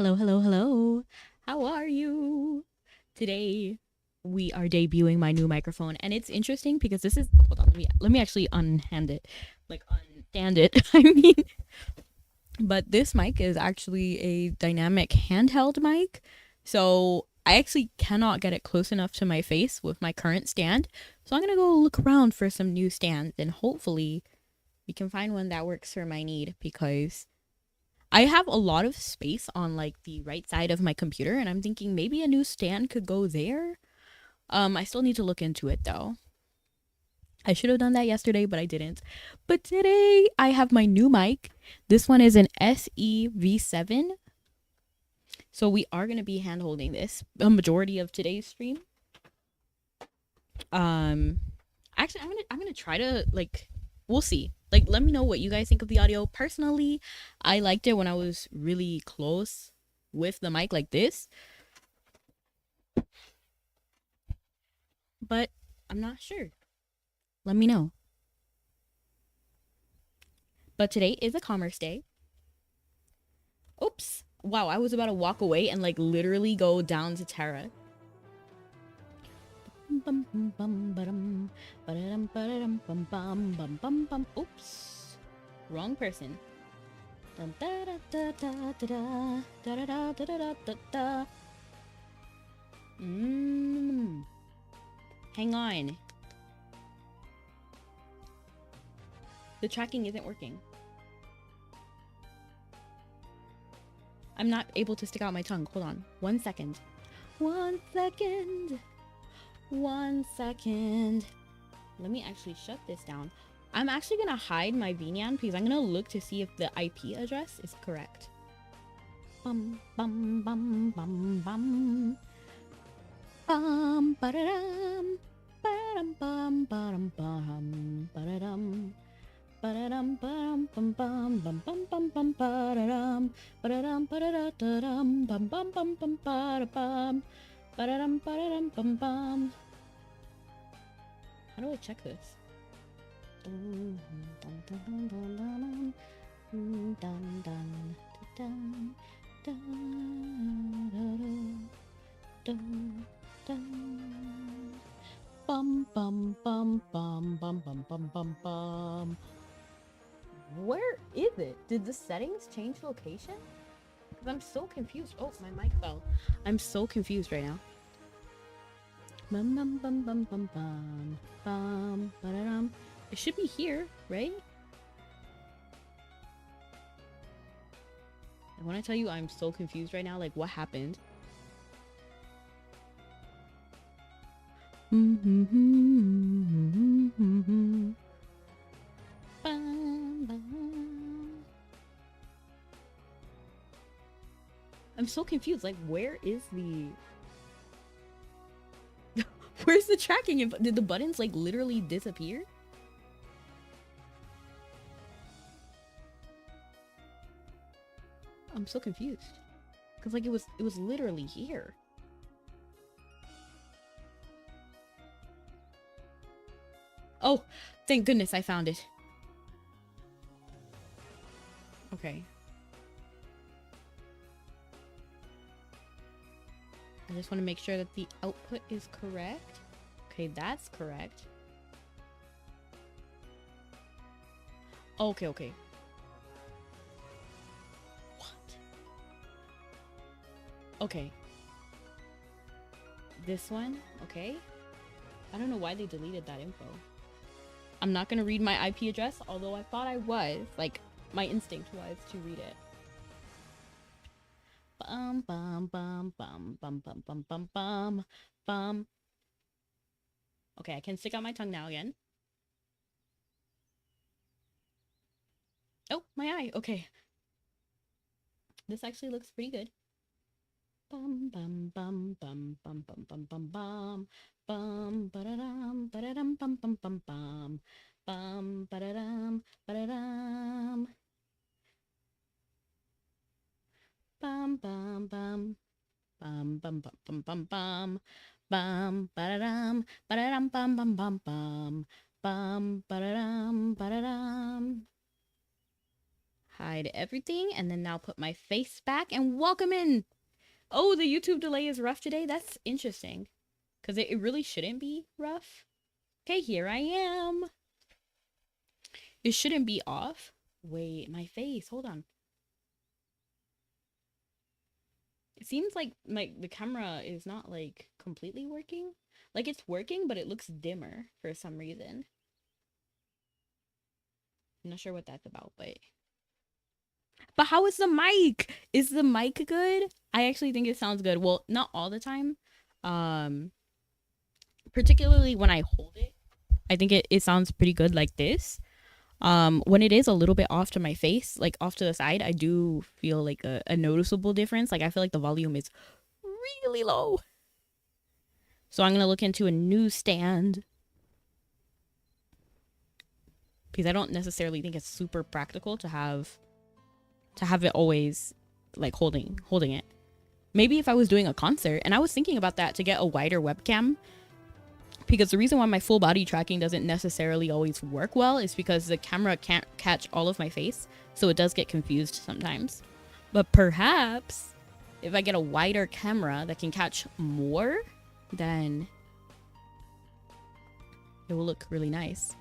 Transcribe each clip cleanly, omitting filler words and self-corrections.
Hello, hello, hello. How are you? Today we are debuting my new microphone and it's interesting because this is hold on, let me actually unhand it. Like unstand it. I mean, but this mic is actually a dynamic handheld mic. So I actually cannot get it close enough to my face with my current stand. So I'm going to go look around for some new stands and hopefully we can find one that works for my need because I have a lot of space on like the right side of my computer and I'm thinking maybe a new stand could go there. I still need to look into it though. I should have done that yesterday, but I didn't. But today I have my new mic. This one is an SE-V7. So we are going to be hand holding this a majority of today's stream. Um actually I'm going to try to like we'll see. Like let me know what you guys think of the audio. Personally, I liked it when I was really close with the mic like this. But I'm not sure. Let me know. But today is a commerce day. Oops. Wow, I was about to walk away and like literally go down to Terra. Oops. Wrong person. Hang on. The tracking isn't working. I'm not able to stick out my tongue. Hold on. 1 second. 1 second. 1 second. Let me actually shut this down. I'm actually going to hide my VNAN because I'm going to look to see if the IP address is correct. Bum, bum, bum, bum, bum. Bum, ba-da-dum. Ba-dum, bum, ba-dum, bum, ba-da-dum. Ba-da-dum, bum, bum, bum, bum, bum, bum, bum, ba-da-dum. Ba-da-dum, ba-da-da-da-dum, bum, bum, bum, bum, ba-da-bum. Ba-da-dum, ba-da-dum, bum, bum. How do I check this? Dun, dun, dun, dun, dun, dun, dun, dun, dun, dun, dun, dun, dun. Bum, bum, bum, bum, bum, bum, bum, bum, bum. Where is it? Did the settings change location? Because I'm so confused. Oh, my mic fell. I'm so confused right now. Bum, bum, bum, bum, bum, bum, bum, ba-da-dum. It should be here, right? And when I tell you I'm so confused right now, like what happened? I'm so confused. Like, where is the... Where's the tracking? Did the buttons, like, literally disappear? I'm so confused. Because, like, it was literally here. Oh, thank goodness I found it. Okay. I just want to make sure that the output is correct. Okay, that's correct. Okay, okay. What? Okay. This one, okay. I don't know why they deleted that info. I'm not gonna read my IP address, although I thought I was. Like, my instinct was to read it. Bum, bum, bum, bum, bum, bum, bum, bum, bum, bum. Okay, I can stick out my tongue now again. Oh, my eye. Okay. This actually looks pretty good. Bum, bum, bum, bum, bum, bum, bum, bum, bum. Bum, ba-da-dum, ba-da-dum, bum, bum, bum, bum. Bum, ba-da-dum, ba-da-dum. Bum, bum, bum. Bum, bum, bum, bum, bum, bum. Bum, ba-da-dum, ba-da-dum, bum, bum, bum, bum. Bum, ba-da-dum, ba-da-dum. hide everything, and then now put my face back and welcome in. Oh, the YouTube delay is rough today. That's interesting, because it really shouldn't be rough. Okay, here I am. It shouldn't be off. Wait, my face. Hold on. It seems like the camera is not like completely working. Like it's working, but it looks dimmer for some reason. I'm not sure what that's about, but how is the mic? Is the mic good? I actually think it sounds good. Well, not all the time. Particularly when I hold it, I think it sounds pretty good like this. When it is a little bit off to my face, like off to the side, I do feel like a noticeable difference. Like I feel like the volume is really low. So I'm gonna look into a new stand, because I don't necessarily think it's super practical to have it always like holding it. Maybe if I was doing a concert, and I was thinking about that, to get a wider webcam, because the reason why my full body tracking doesn't necessarily always work well is because the camera can't catch all of my face, so it does get confused sometimes. But perhaps if I get a wider camera that can catch more, then it will look really nice.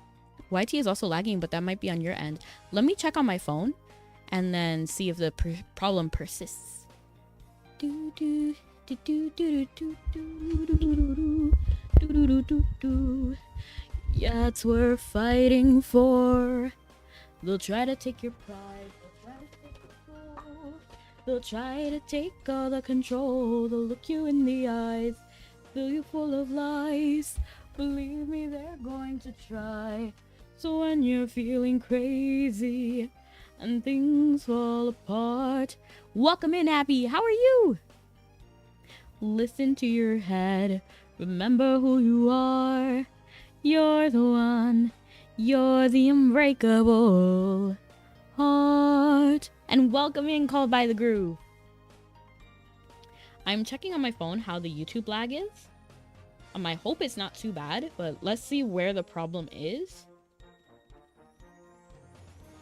YT is also lagging, but that might be on your end. Let me check on my phone and then see if the problem persists. Yeah, it's worth fighting for. They'll try to take your pride. They'll try to take all the control. They'll look you in the eyes, fill you full of lies. Believe me, they're going to try. So when you're feeling crazy and things fall apart, welcome in, Abby. How are you? Listen to your head. Remember who you are. You're the one. You're the unbreakable heart. And welcome in, Called by the Groove. I'm checking on my phone how the YouTube lag is. I hope it's not too bad, but let's see where the problem is.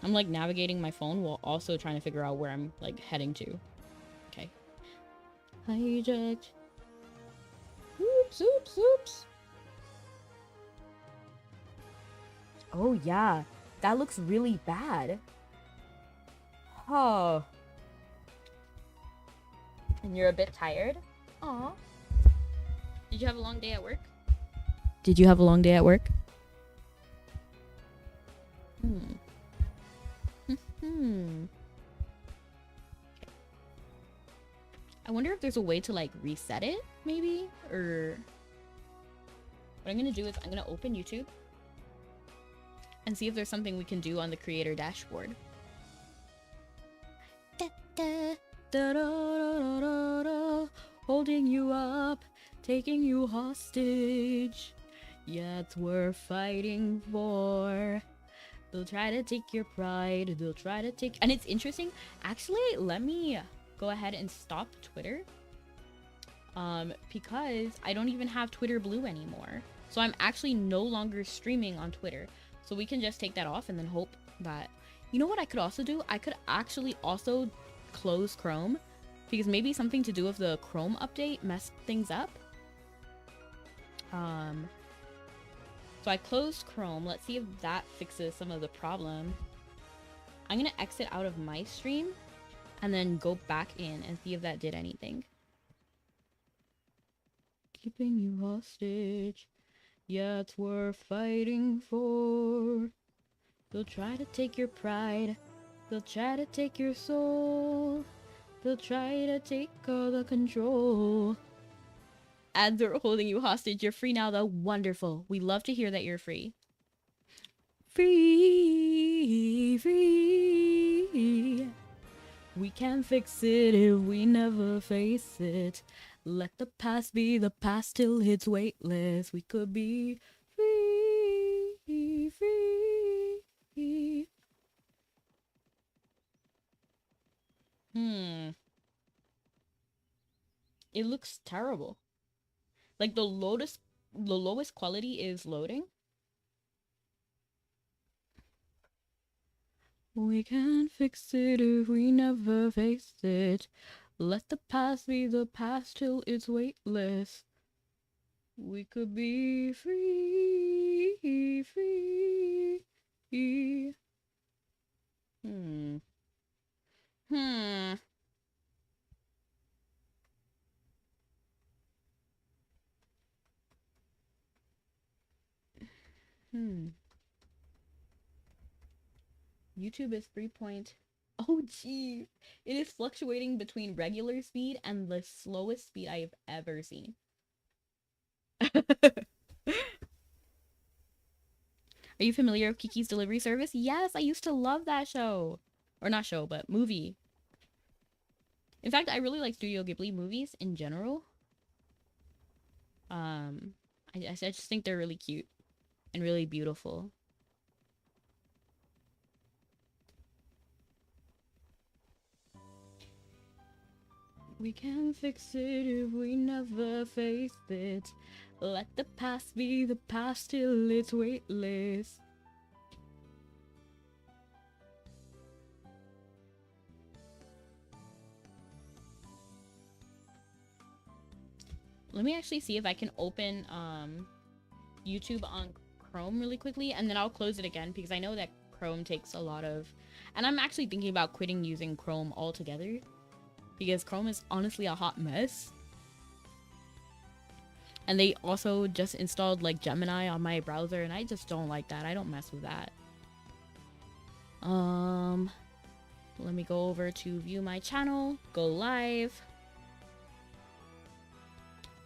I'm like navigating my phone while also trying to figure out where I'm like heading to. Okay. Hijacked. Oops, oops, oops. Oh yeah, that looks really bad. Oh. And you're a bit tired? Aw. Did you have a long day at work? Did you have a long day at work? I wonder if there's a way to like reset it, maybe? Or what I'm gonna do is I'm gonna open YouTube and see if there's something we can do on the creator dashboard. Da, da, da, da, da, da, da, holding you up, taking you hostage. Yeah, it's worth fighting for. They'll try to take your pride. They'll try to take... And it's interesting. Actually, let me go ahead and stop Twitter. Because I don't even have Twitter Blue anymore. So I'm actually no longer streaming on Twitter. So we can just take that off and then hope that... You know what I could also do? I could actually also close Chrome. Because maybe something to do with the Chrome update messed things up. So I closed Chrome. Let's see if that fixes some of the problem. I'm gonna exit out of my stream and then go back in and see if that did anything. Keeping you hostage. Yeah, it's worth fighting for. They'll try to take your pride. They'll try to take your soul. They'll try to take all the control. Ads are holding you hostage. You're free now, though. Wonderful. We love to hear that you're free. Free, free. We can't fix it if we never face it. Let the past be the past till it's weightless. We could be free, free. It looks terrible. Like the lowest quality is loading. We can't fix it if we never face it. Let the past be the past till it's weightless. We could be free, free. Hmm. Hmm. Hmm. YouTube is 3 point. Oh, gee. It is fluctuating between regular speed and the slowest speed I have ever seen. Are you familiar with Kiki's Delivery Service? Yes, I used to love that show. Or not show, but movie. In fact, I really like Studio Ghibli movies in general. Um, I just think they're really cute and really beautiful. We can't fix it if we never face it. Let the past be the past till it's weightless. Let me actually see if I can open YouTube on Chrome really quickly, and then I'll close it again because I know that Chrome takes a lot of... And I'm actually thinking about quitting using Chrome altogether because Chrome is honestly a hot mess. And they also just installed like Gemini on my browser, and I just don't like that. I don't mess with that. Let me go over to view my channel, go live.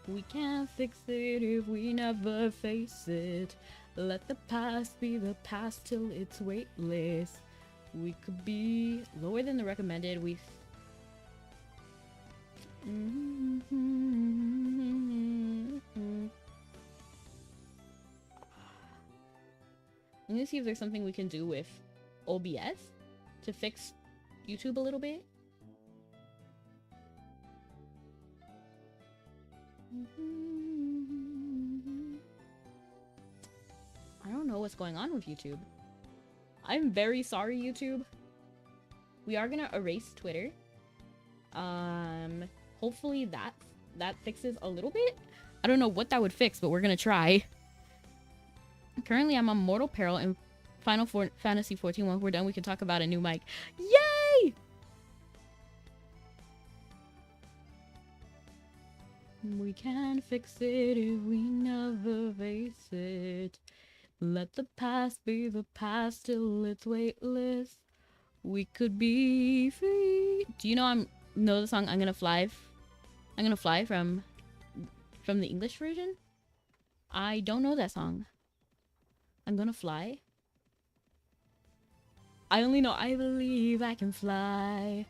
We can't fix it if we never face it. Let the past be the past till it's weightless. We could be lower than the recommended. I'm gonna see if there's something we can do with OBS to fix YouTube a little bit. I don't know what's going on with YouTube. I'm very sorry, YouTube. We are gonna erase Twitter. Hopefully that fixes a little bit. I don't know what that would fix, but we're gonna try. Currently, I'm on Mortal Peril and Final Fantasy 14. When we're done, we can talk about a new mic. Yay! We can't fix it if we never face it. Let the past be the past till it's weightless. We could be free. Do you know the song I'm Gonna Fly? I'm Gonna Fly from the English version? I don't know that song. I'm gonna fly. I only know I believe I can fly.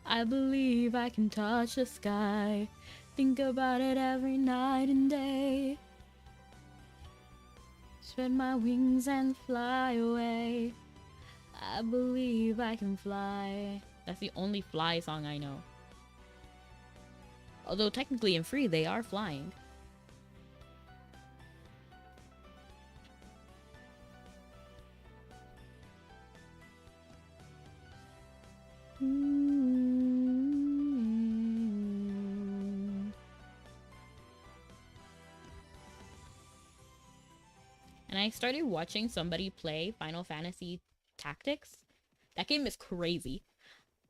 I believe I can touch the sky. Think about it every night and day. Spread my wings and fly away. I believe I can fly. That's the only fly song I know. Although technically in Free they are flying. And I started watching somebody play Final Fantasy Tactics. That game is crazy.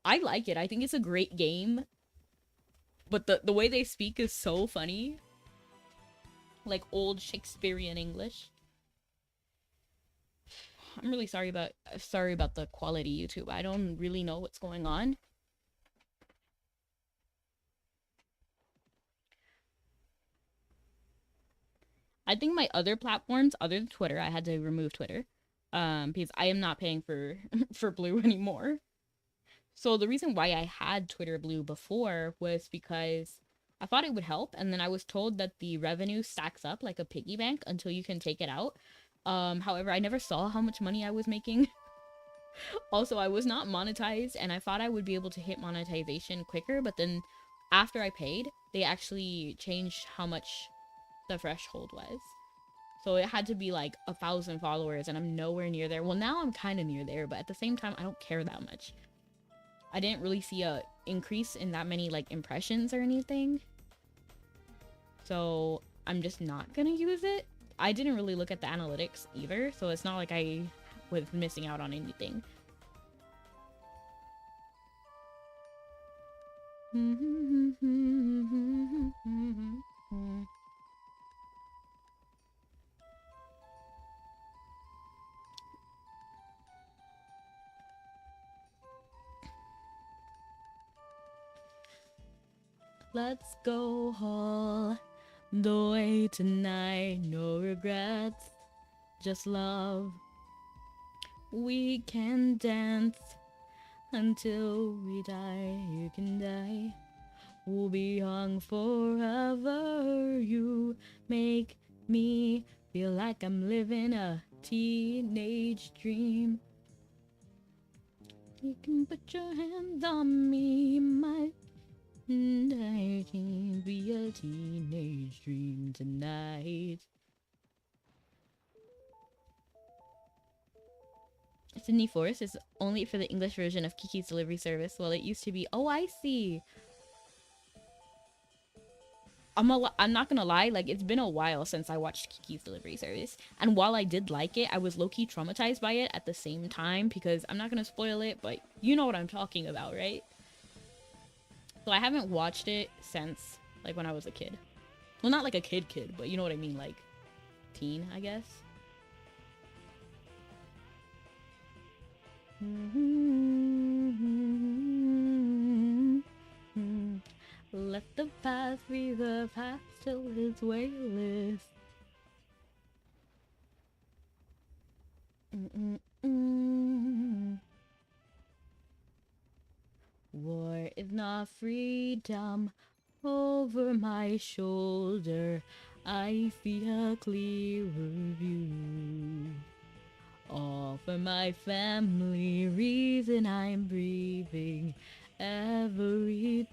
I like it. I think it's a great game. But the way they speak is so funny. Like old Shakespearean English. I'm really sorry about the quality, YouTube. I don't really know what's going on. I think my other platforms, other than Twitter, I had to remove Twitter. Because I am not paying for for Blue anymore. So the reason why I had Twitter Blue before was because I thought it would help, and then I was told that the revenue stacks up like a piggy bank until you can take it out. However, I never saw how much money I was making. Also, I was not monetized, and I thought I would be able to hit monetization quicker, but then after I paid, they actually changed how much the threshold was. So it had to be like 1,000 followers, and I'm nowhere near there. Well, now I'm kind of near there, but at the same time, I don't care that much. I didn't really see a increase in that many like impressions or anything. So I'm just not gonna use it. I didn't really look at the analytics either, so it's not like I was missing out on anything. Let's go all the way tonight. No regrets, just love. We can dance until we die. You can die. We'll be young forever. You make me feel like I'm living a teenage dream. You can put your hands on me, my I can be a teenage dream tonight. Sydney Forest is only for the English version of Kiki's Delivery Service. Well, it used to be. Oh, I see. I'm not gonna lie, like, it's been a while since I watched Kiki's Delivery Service. And while I did like it, I was low-key traumatized by it at the same time, because I'm not gonna spoil it, but you know what I'm talking about, right? So I haven't watched it since, like, when I was a kid. Well, not like a kid, but you know what I mean, like, teen, I guess. Let the past be the past till it's weightless. War is not freedom. Over my shoulder, I see a clearer view. All for my family, reason I'm breathing, everything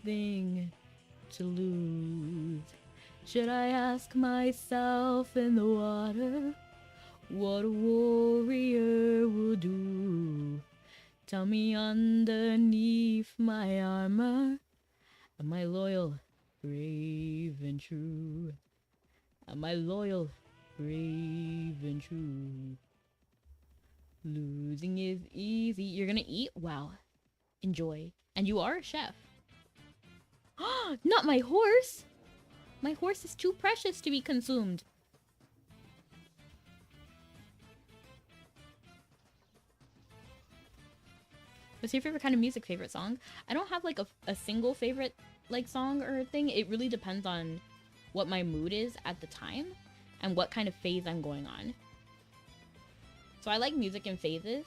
to lose. Should I ask myself in the water what a warrior will do? Tell me underneath my armor, am I loyal, brave and true? Am I loyal, brave and true? Losing is easy. You're gonna eat? Wow. Enjoy. And you are a chef. Not my horse! My horse is too precious to be consumed. What's your favorite kind of music, favorite song? I don't have like a single favorite like song or thing. It really depends on what my mood is at the time and what kind of phase I'm going on. So I like music in phases.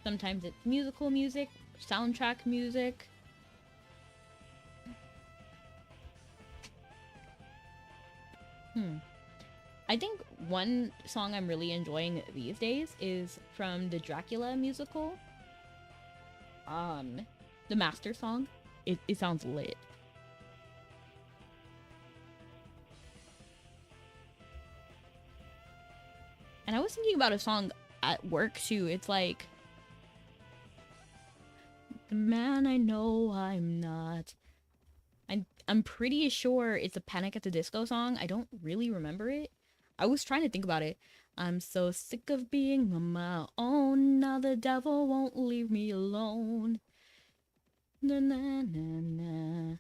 Sometimes it's musical music, soundtrack music. I think one song I'm really enjoying these days is from the Dracula musical. The Master song. It sounds lit. And I was thinking about a song at work too. It's like, the man I know I'm not. I'm pretty sure it's a Panic at the Disco song. I don't really remember it. I was trying to think about it. I'm so sick of being on my own. Now the devil won't leave me alone. Na na na na.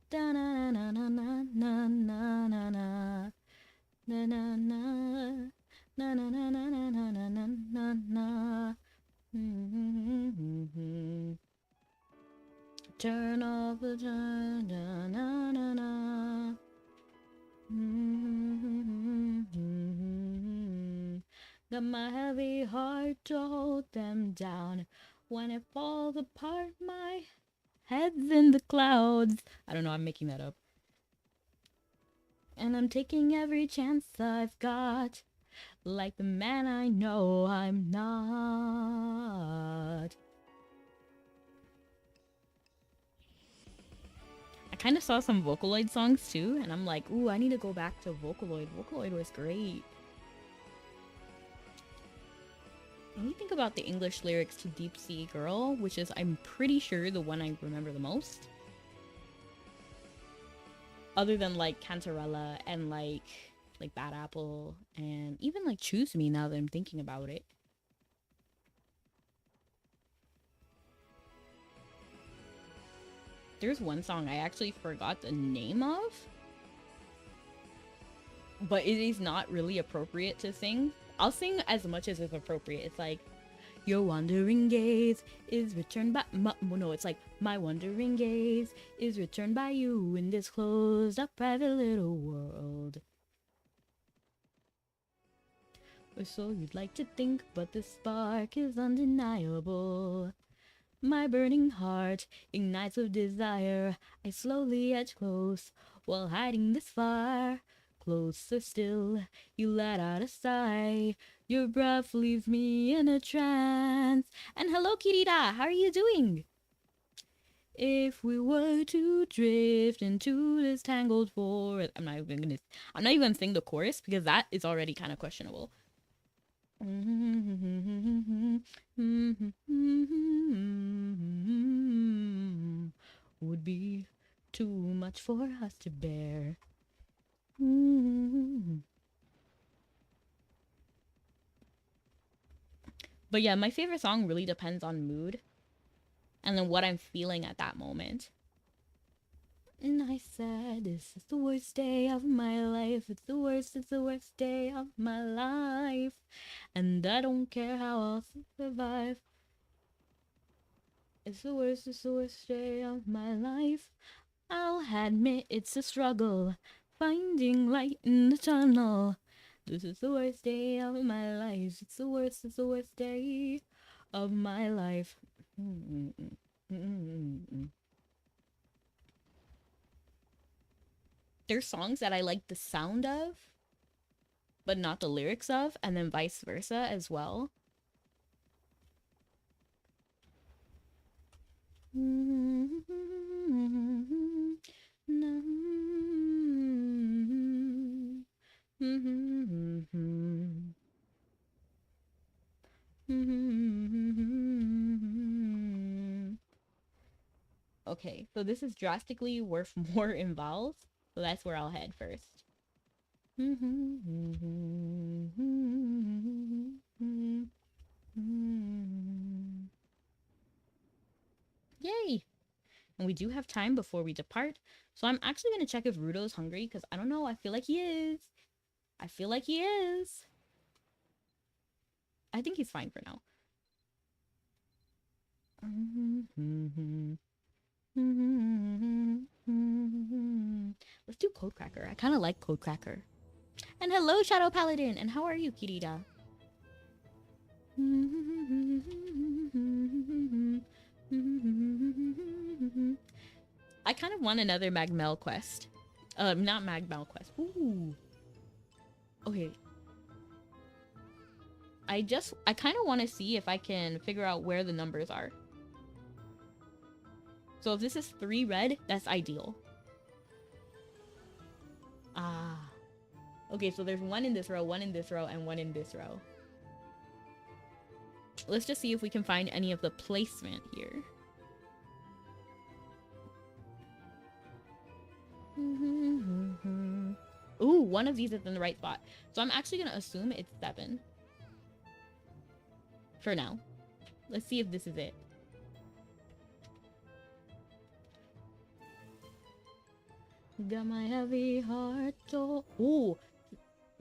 Da na na na na na na na na. Na na na. Na na na na na na na na na na. Turn off the turn, na na na na. Got my heavy heart to hold them down. When it falls apart, my head's in the clouds. I don't know, I'm making that up. And I'm taking every chance I've got, like the man I know I'm not. I kind of saw some Vocaloid songs too, and I'm like, ooh, I need to go back to Vocaloid. Vocaloid was great. Let me think about the English lyrics to Deep Sea Girl, which is, I'm pretty sure, the one I remember the most. Other than like Cantarella and like Bad Apple and even like Choose Me, now that I'm thinking about it. There's one song I actually forgot the name of, but it is not really appropriate to sing. I'll sing as much as is appropriate. It's like, your wandering gaze is returned by no, it's like, my wandering gaze is returned by you in this closed up private little world. Or so you'd like to think, but the spark is undeniable. My burning heart ignites with desire. I slowly edge close while hiding this fire. Closer still, you let out a sigh. Your breath leaves me in a trance. And hello, Kirita, how are you doing? If we were to drift into this tangled forest, I'm not even gonna sing the chorus because that is already kind of questionable. Would be too much for us to bear. But yeah, my favorite song really depends on mood and then what I'm feeling at that moment. And I said, this is the worst day of my life. It's the worst day of my life. And I don't care how I'll survive. It's the worst day of my life. I'll admit it's a struggle, finding light in the tunnel. This is the worst day of my life. It's the worst day of my life. There's songs that I like the sound of, but not the lyrics of, and then vice versa as well. Okay, so this is drastically worth more in vowels, so that's where I'll head first. Yay! And we do have time before we depart, so I'm actually going to check if Rudo's hungry, because I don't know, I feel like he is. I think he's fine for now. Let's do Codecracker. I kind of like Codecracker. And hello, Shadow Paladin. And how are you, Kirita? I kind of want another Magmel quest. Not Magmel quest. Ooh. Okay. I kind of want to see if I can figure out where the numbers are. So if this is 3 red, that's ideal. Ah. Okay, so there's 1 in this row, 1 in this row, and 1 in this row. Let's just see if we can find any of the placement here. Ooh, 1 of these is in the right spot. So I'm actually going to assume it's 7. For now. Let's see if this is it. Got my heavy heart. Ooh,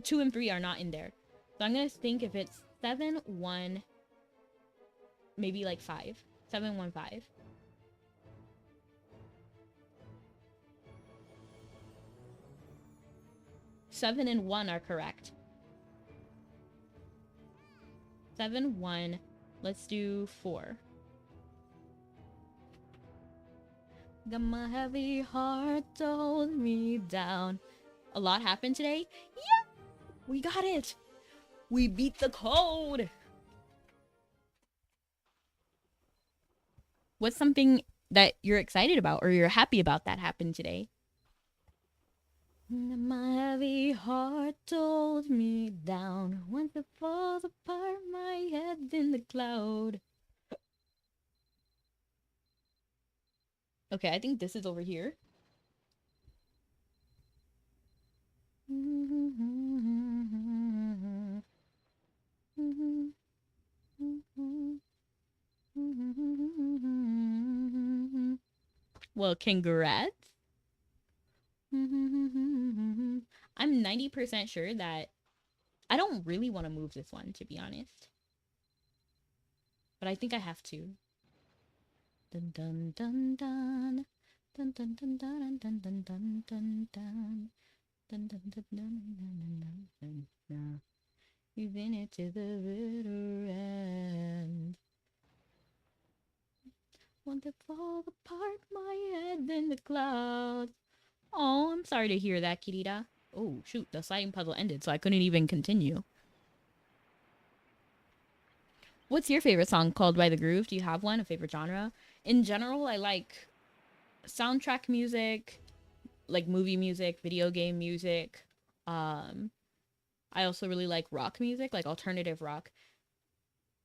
2 and 3 are not in there. So I'm going to think if it's 7, 1, maybe like 5. 7, 1, 5. Seven and 1 are correct. 7, 1. Let's do 4. Got my heavy heart to hold me down. A lot happened today. Yeah! We got it! We beat the code! What's something that you're excited about or you're happy about that happened today? My heavy heart told me down. Once it falls apart, my head in the cloud. Okay, I think this is over here. Well, congrats. I'm 90% sure that I don't really want to move this one, to be honest. But I think I have to. Dun dun dun dun. Dun dun dun dun dun dun dun dun dun. Dun dun dun dun dun dun dun. You've been it to the bitter end. Want to fall apart, my head in the clouds. Oh, I'm sorry to hear that, Kirita. Oh, shoot, the sliding puzzle ended, so I couldn't even continue. What's your favorite song called by the groove? Do you have one, a favorite genre? In general, I like soundtrack music, like movie music, video game music. Um, I also really like rock music, like alternative rock.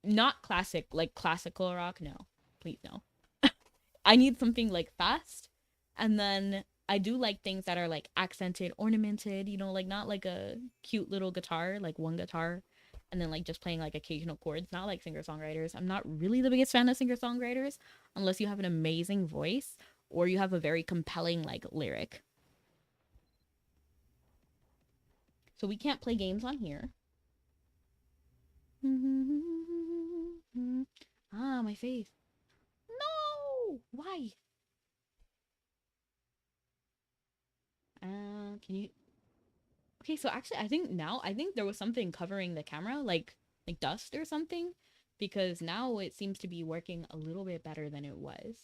Not classic, like classical rock. No, please no. I need something like fast, and then I do like things that are like accented, ornamented. Like not like a cute little guitar, like one guitar, and then like just playing like occasional chords. Not like singer songwriters. I'm not really the biggest fan of singer songwriters unless you have an amazing voice or you have a very compelling like lyric. So we can't play games on here. Ah, my face. No! Why? Can you? Okay, so actually, I think there was something covering the camera, like dust or something, because now it seems to be working a little bit better than it was.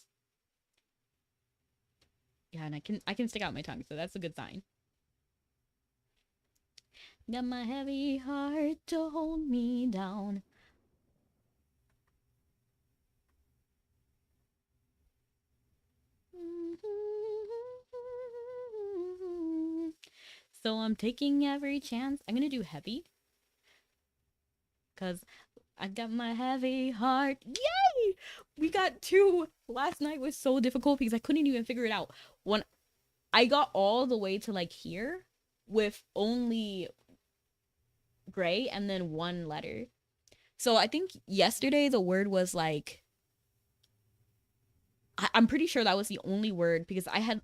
Yeah, and I can stick out my tongue, so that's a good sign. Got my heavy heart to hold me down. So I'm taking every chance. I'm gonna do heavy, because I got my heavy heart. Yay! We got two. Last night was so difficult because I couldn't even figure it out. When I got all the way to like here with only gray and then one letter. So I think yesterday the word was like, I'm pretty sure that was the only word because I had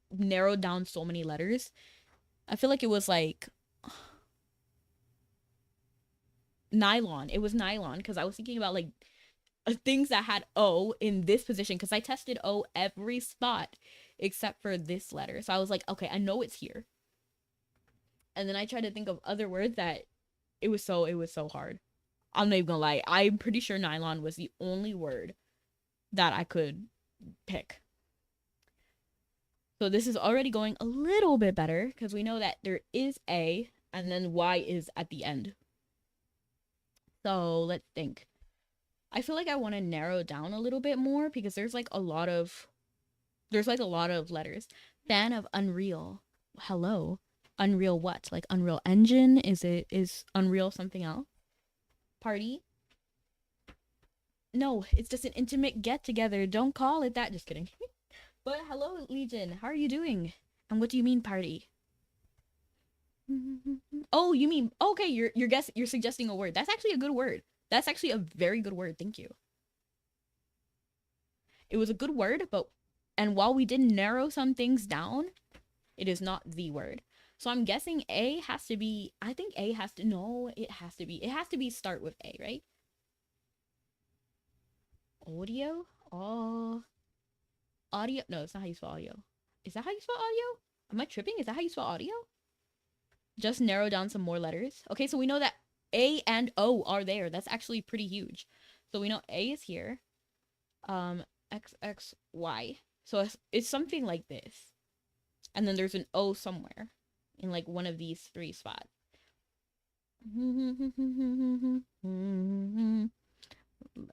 narrowed down so many letters. I feel like it was like nylon. It was nylon because I was thinking about like things that had O in this position because I tested O every spot except for this letter. So I was like, okay, I know it's here. And then I tried to think of other words that it was so hard. I'm not even gonna lie. I'm pretty sure nylon was the only word that I could pick. So this is already going a little bit better because we know that there is A and then Y is at the end. So let's think. I feel like I want to narrow down a little bit more because there's like a lot of letters. Fan of Unreal. Hello. Unreal what? Like Unreal Engine? Is Unreal something else? Party? No, it's just an intimate get together. Don't call it that. Just kidding. But hello, Legion. How are you doing? And what do you mean party? Oh, you mean okay, you're suggesting a word. That's actually a good word. That's actually a very good word. Thank you. It was a good word, but and while we did narrow some things down, it is not the word. So I'm guessing A has to be I think A has to no, it has to be start with A, right? Audio? Oh, audio. No, it's not how you spell audio. Is that how you spell audio? Am I tripping? Is that how you spell audio? Just narrow down some more letters. Okay, so we know that A and O are there. That's actually pretty huge. So we know A is here. X X Y. So it's something like this. And then there's an O somewhere in like one of these three spots.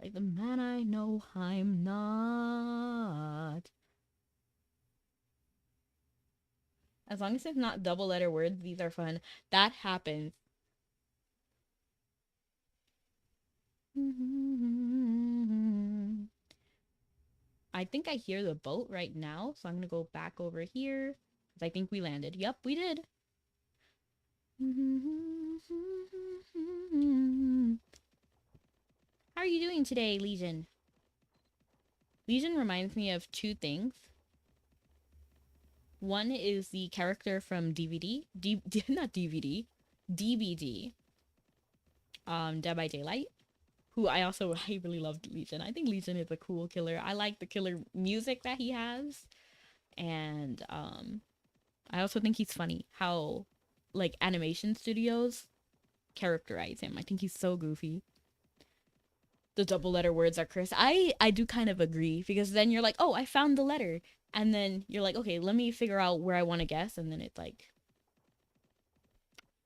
Like the man I know I'm not. As long as it's not double letter words, these are fun. That happens. I think I hear the boat right now, so I'm gonna go back over here because I think we landed. Yep, we did. How are you doing today, Legion? Legion reminds me of two things. One is the character from DVD, not DVD, DBD, Dead by Daylight, who I really loved Legion. I think Legion is a cool killer. I like the killer music that he has, and I also think he's funny. How like animation studios characterize him. I think he's so goofy. The double letter words are cursed. I do kind of agree because then you're like, oh, I found the letter, and then you're like, okay, let me figure out where I want to guess, and then it's like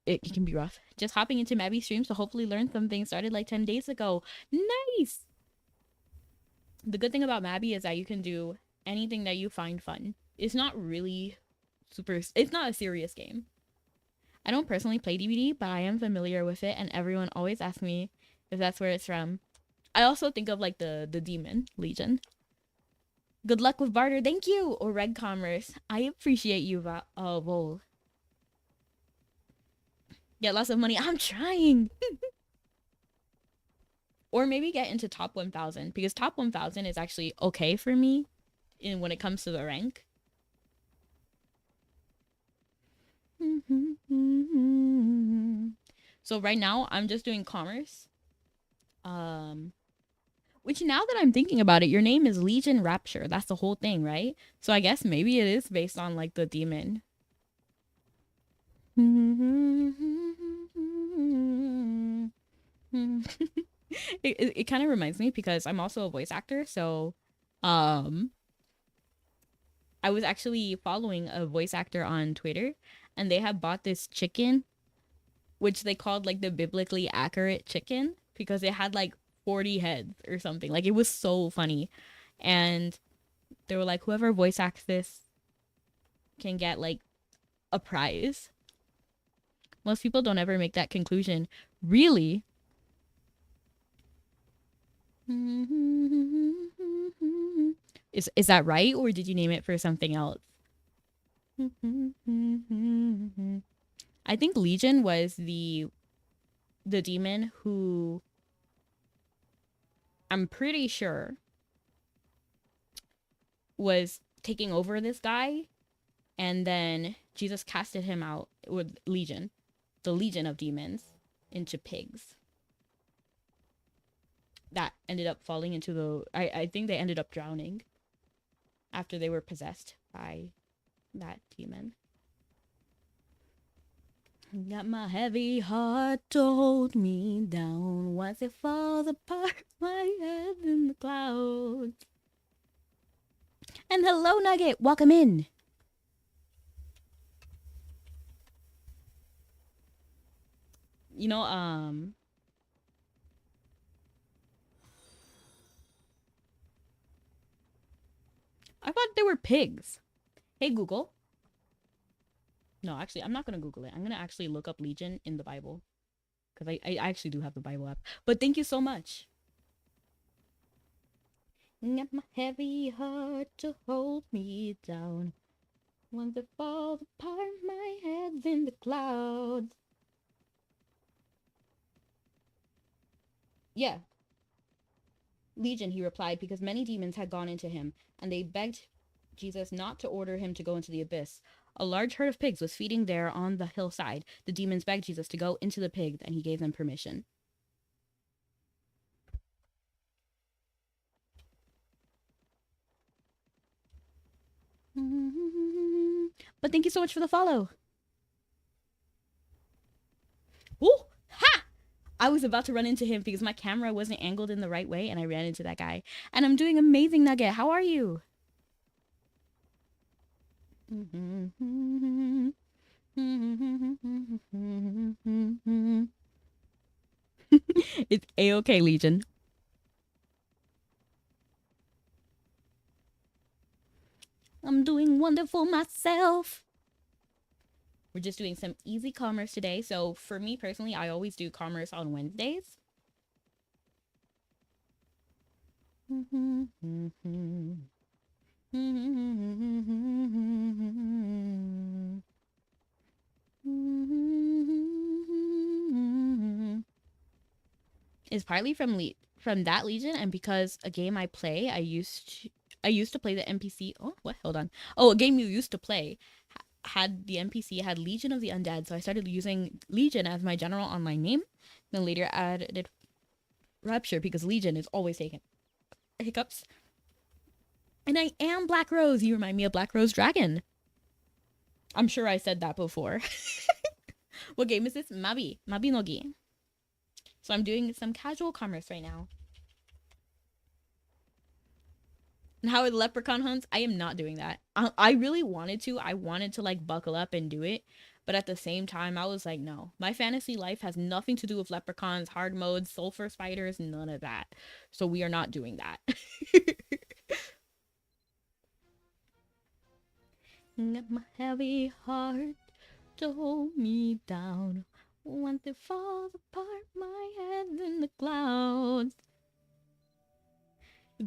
it can be rough. Just hopping into Mabinogi to hopefully learn something. Started like 10 days ago. Nice. The good thing about Mabi is that you can do anything that you find fun. It's not really it's not a serious game. I don't personally play DVD, but I am familiar with it, and everyone always asks me if that's where it's from. I also think of like the demon Legion. Good luck with barter, thank you, or Red Commerce. I appreciate you, Vol. Get lots of money. I'm trying. Or maybe get into top 1000 because top 1000 is actually okay for me when it comes to the rank. So right now I'm just doing commerce. Which now that I'm thinking about it, your name is Legion Rapture. That's the whole thing, right? So I guess maybe it is based on like the demon. it kind of reminds me because I'm also a voice actor, so I was actually following a voice actor on Twitter, and they had bought this chicken, which they called like the biblically accurate chicken because it had like 40 heads or something. Like it was so funny. And they were like, whoever voice acts this can get like a prize. Most people don't ever make that conclusion. Really? Is that right, or did you name it for something else? I think Legion was the demon who I'm pretty sure was taking over this guy, and then Jesus casted him out with Legion, the legion of demons, into pigs. That ended up falling into the I think they ended up drowning after they were possessed by that demon. Got my heavy heart to hold me down. Once it falls apart, my head in the clouds. And hello, Nugget. Welcome in. You know, I thought they were pigs. Hey, Google. No, actually, I'm not going to Google it. I'm going to actually look up Legion in the Bible. Because I actually do have the Bible app. But thank you so much. Got my heavy heart to hold me down. Once it falls apart, my head's in the clouds. Yeah. Legion, he replied, because many demons had gone into him, and they begged Jesus not to order him to go into the abyss. A large herd of pigs was feeding there on the hillside. The demons begged Jesus to go into the pigs, and he gave them permission. But thank you so much for the follow. Oh, ha! I was about to run into him because my camera wasn't angled in the right way, and I ran into that guy. And I'm doing amazing, Nugget. How are you? It's A-okay, Legion. I'm doing wonderful myself. We're just doing some easy commerce today. So for me personally, I always do commerce on Wednesdays. Is partly from that Legion, and because a game I play, I used to play the NPC. Oh, what? Hold on. Oh, a game you used to play had the NPC had Legion of the Undead, so I started using Legion as my general online name. Then later added Rapture because Legion is always taken hiccups. And I am Black Rose. You remind me of Black Rose Dragon. I'm sure I said that before. What game is this? Mabinogi. So I'm doing some casual commerce right now. And how are the leprechaun hunts? I am not doing that. I really wanted to. I wanted to like buckle up and do it. But at the same time, I was like, no. My fantasy life has nothing to do with leprechauns, hard modes, sulfur spiders, none of that. So we are not doing that. Got my heavy heart to hold me down. Once it falls apart, my head's in the clouds.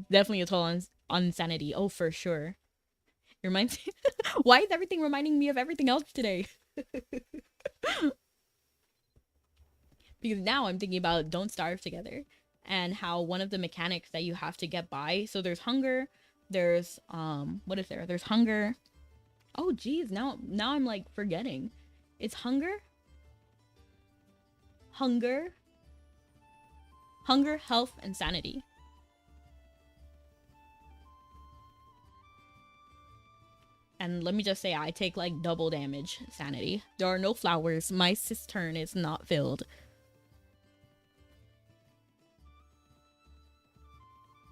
Definitely a toll on sanity. Oh, for sure. It reminds me. Why is everything reminding me of everything else today? Because now I'm thinking about Don't Starve Together and how one of the mechanics that you have to get by. So there's hunger. There's what is there? There's hunger. Oh geez, now I'm like forgetting. It's hunger, health, and sanity. And let me just say, I take like double damage sanity. There are no flowers. My cistern is not filled.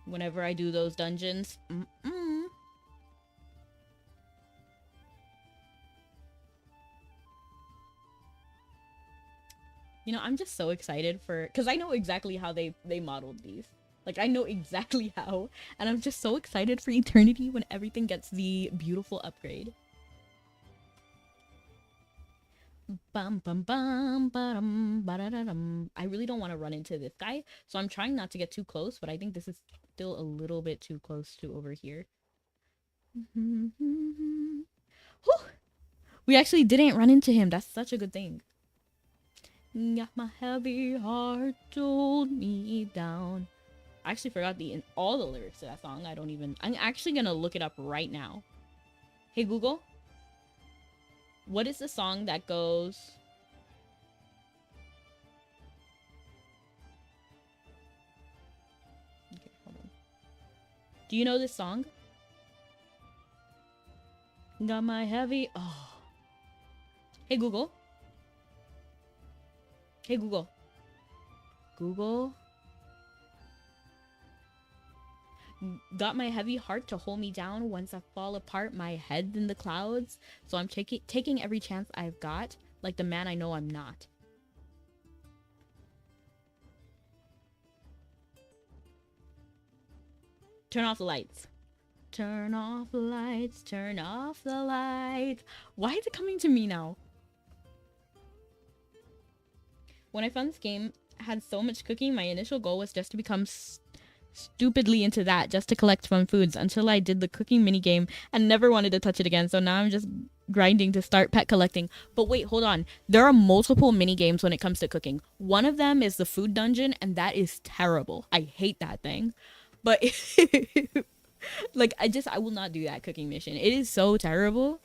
Whenever I do those dungeons. You know, I'm just so excited for, because I know exactly how they modeled these. Like, I know exactly how, and I'm just so excited for Eternity when everything gets the beautiful upgrade. Bum bum bum ba-dum ba-da-da-dum. I really don't want to run into this guy, so I'm trying not to get too close, but I think this is still a little bit too close to over here. Whew! We actually didn't run into him. That's such a good thing. Got my heavy heart told me down. I actually forgot all the lyrics to that song. I'm actually gonna look it up right now. Hey Google, what is the song that goes? Okay, hold on. Do you know this song? Got my heavy. Oh. Hey Google. Hey Google. Google. Got my heavy heart to hold me down. Once I fall apart, my head's in the clouds. So I'm taking every chance I've got, like the man I know I'm not. Turn off the lights. Turn off the lights. Turn off the lights. Why is it coming to me now? When I found this game had so much cooking, my initial goal was just to become stupidly into that, just to collect fun foods, until I did the cooking minigame and never wanted to touch it again. So now I'm just grinding to start pet collecting. But wait, hold on. There are multiple minigames when it comes to cooking. One of them is the food dungeon, and that is terrible. I hate that thing. But like I will not do that cooking mission. It is so terrible.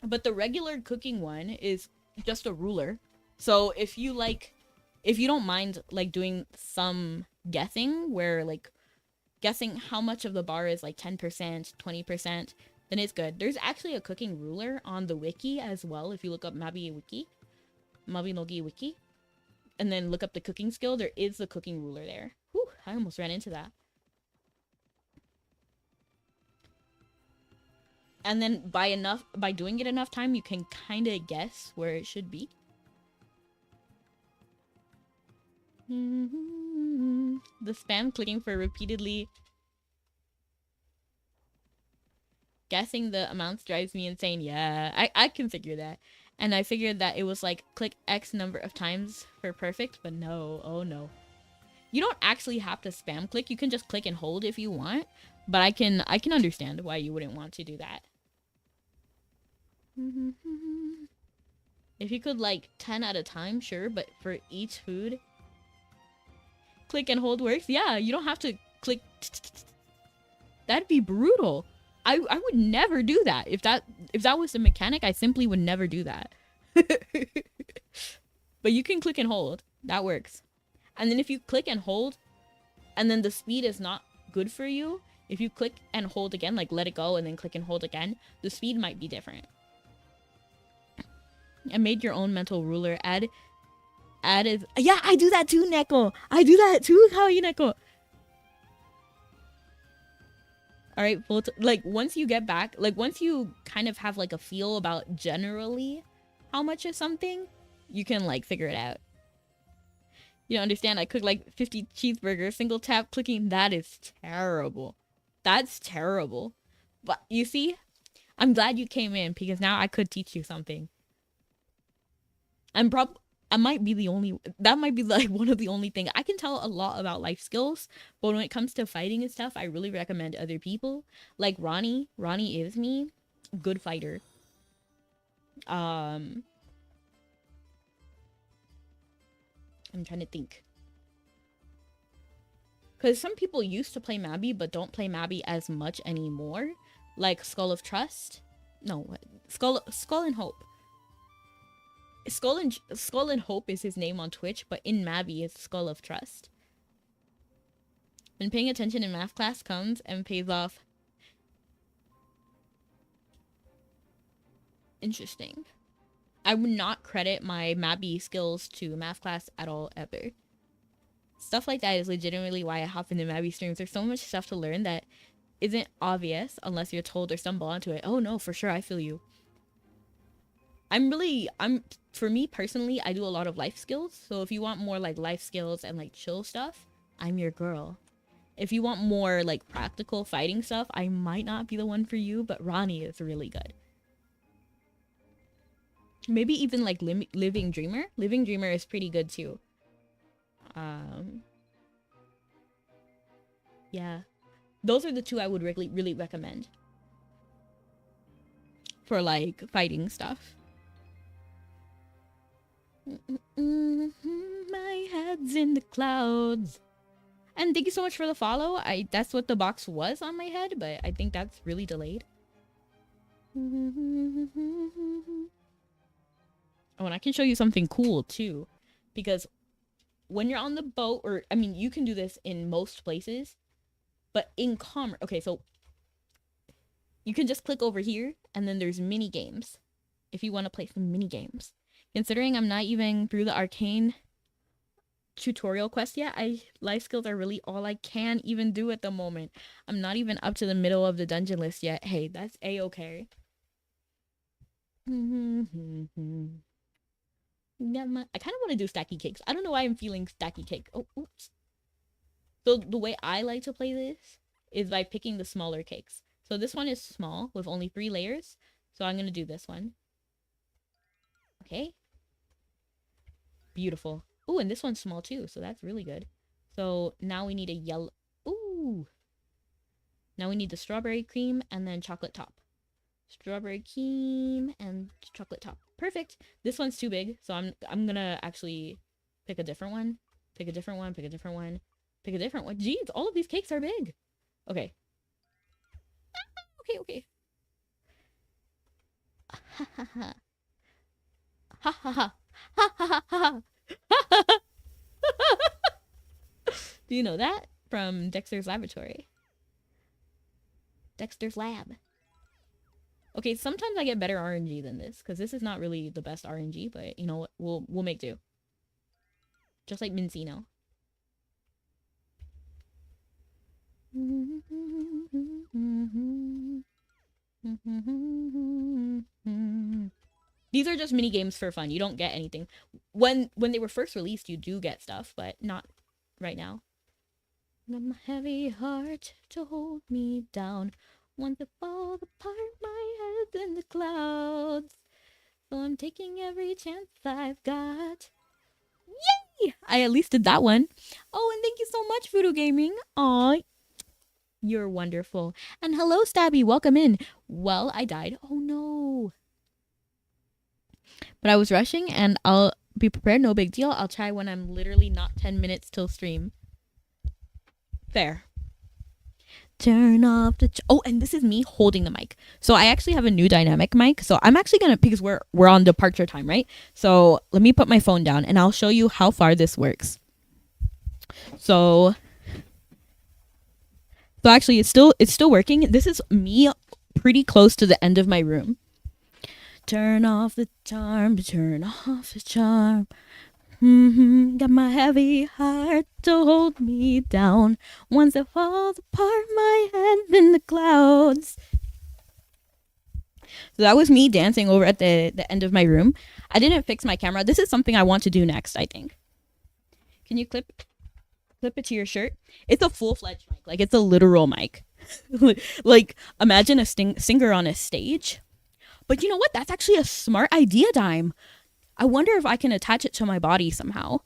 But the regular cooking one is just a ruler. So if you don't mind like doing some guessing, where like guessing how much of the bar is like 10%, 20%, then it's good. There's actually a cooking ruler on the wiki as well. If you look up Mabinogi wiki, and then look up the cooking skill, there is the cooking ruler there. Whew, I almost ran into that. And then by doing it enough time, you can kind of guess where it should be. The spam clicking for repeatedly guessing the amounts drives me insane. Yeah, I can figure that. And I figured that it was like click X number of times for perfect, but no, oh no. You don't actually have to spam click. You can just click and hold if you want, but I can understand why you wouldn't want to do that. If you could like 10 at a time, sure, but for each food, click and hold works. Yeah, you don't have to click. That'd be brutal. I would never do that. If that was the mechanic, I simply would never do that. But you can click and hold. That works. And then if you click and hold, and then the speed is not good for you, if you click and hold again, like let it go and then click and hold again, the speed might be different. And made your own mental ruler. Add is, yeah, I do that too, Neko. I do that too. How are you, Neko? All right, like once you get back, like once you kind of have like a feel about generally how much is something, you can like figure it out. You don't understand? I cooked like 50 cheeseburgers, single tap clicking. That is terrible. That's terrible. But you see, I'm glad you came in because now I could teach you something. I might be the only, that might be like one of the only thing I can tell a lot about life skills, but when it comes to fighting and stuff, I really recommend other people. Like Ronnie is me, good fighter. I'm trying to think. Because some people used to play Mabi, but don't play Mabi as much anymore. Like Skull of Trust. No, Skull and Hope. Skull and Hope is his name on Twitch, but in Mabi it's Skull of Trust. When paying attention in math class comes and pays off. Interesting. I would not credit my Mabi skills to math class at all, ever. Stuff like that is legitimately why I hop into Mabi streams. There's so much stuff to learn that isn't obvious unless you're told or stumble onto it. Oh no, for sure, I feel you. For me personally, I do a lot of life skills. So if you want more like life skills and like chill stuff, I'm your girl. If you want more like practical fighting stuff, I might not be the one for you, but Ronnie is really good. Maybe even like Living Dreamer. Living Dreamer is pretty good too. Yeah. Those are the two I would really recommend. For like fighting stuff. My head's in the clouds. And thank you so much for the follow. That's what the box was on my head, but I think that's really delayed. Oh, and I can show you something cool too. Because when you're on the boat, or I mean, you can do this in most places, but in commerce, okay, so you can just click over here and then there's mini games if you want to play some mini games. Considering I'm not even through the arcane tutorial quest yet, life skills are really all I can even do at the moment. I'm not even up to the middle of the dungeon list yet. Hey, that's a-okay. I kind of want to do stacky cakes. I don't know why I'm feeling stacky cake. Oh, oops. So the way I like to play this is by picking the smaller cakes. So this one is small with only 3 layers. So I'm going to do this one. Okay. Beautiful. Ooh, and this one's small too, so that's really good. So now we need a yellow. Ooh. Now we need the strawberry cream and then chocolate top. Strawberry cream and chocolate top. Perfect. This one's too big, so I'm gonna actually pick a different one. Pick a different one, pick a different one, pick a different one. Jeez, all of these cakes are big. Okay. Okay. Ha ha ha. Ha ha ha. Ha ha ha ha. Do you know that? From Dexter's Laboratory. Dexter's Lab. Okay, sometimes I get better RNG than this, because this is not really the best RNG, but you know what? We'll make do. Just like Mincino. These are just mini games for fun. You don't get anything. When they were first released, you do get stuff, but not right now. Got my heavy heart to hold me down. Want to fall apart, my head in the clouds. So I'm taking every chance I've got. Yay! I at least did that one. Oh, and thank you so much, Voodoo Gaming. Aw, you're wonderful. And hello, Stabby. Welcome in. Well, I died. Oh, no. But I was rushing, and I'll be prepared. No big deal. I'll try when I'm literally not 10 minutes till stream. Fair. Turn off the... oh, and this is me holding the mic. So I actually have a new dynamic mic. So I'm actually going to... because we're on departure time, right? So let me put my phone down, and I'll show you how far this works. So actually, it's still working. This is me pretty close to the end of my room. Turn off the charm, turn off the charm. Got my heavy heart to hold me down. Once it falls apart, my head in the clouds. So that was me dancing over at the end of my room. I didn't fix my camera. This is something I want to do next, I think. Can you clip it to your shirt? It's a full-fledged mic. Like, it's a literal mic. Like, imagine a singer on a stage. But you know what? That's actually a smart idea, Dime. I wonder if I can attach it to my body somehow.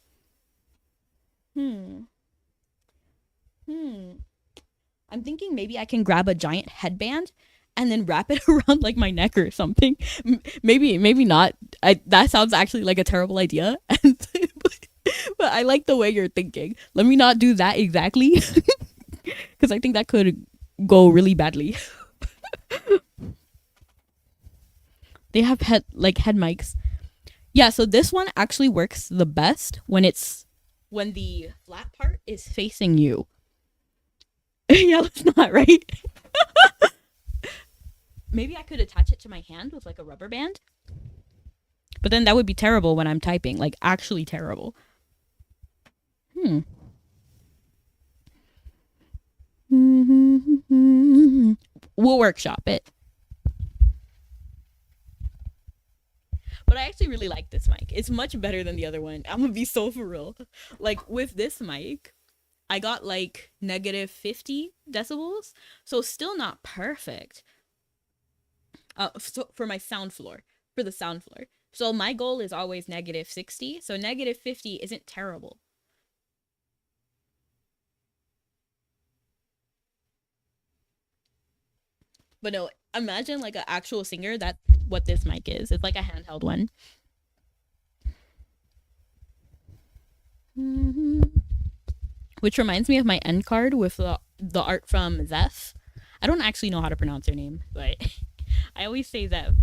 I'm thinking maybe I can grab a giant headband and then wrap it around like my neck or something. Maybe not. That sounds actually like a terrible idea. But I like the way you're thinking. Let me not do that exactly. Because I think that could go really badly. They have head mics. Yeah, so this one actually works the best when the flat part is facing you. Yeah, it's not, right? Maybe I could attach it to my hand with like a rubber band. But then that would be terrible when I'm typing, like actually terrible. We'll workshop it. But I actually really like this mic. It's much better than the other one. I'm gonna be so for real. Like, with this mic, I got like negative 50 decibels. So still not perfect. So for my sound floor. For the sound floor. So my goal is always negative 60. So negative 50 isn't terrible. But no, imagine like an actual singer. That's what this mic is. It's like a handheld one. Which reminds me of my end card with the art from Zeph. I don't actually know how to pronounce her name, but I always say Zeph.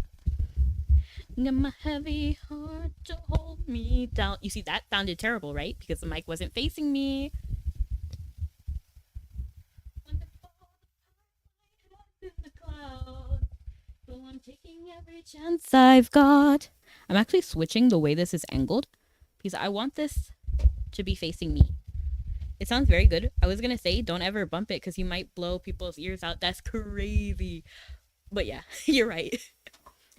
Got my heavy heart to hold me down. You see, that sounded terrible, right? Because the mic wasn't facing me. So I'm taking every chance I've got. I'm actually switching the way this is angled because I want this to be facing me. It sounds very good. I was gonna say don't ever bump it because you might blow people's ears out. That's crazy. But yeah, you're right.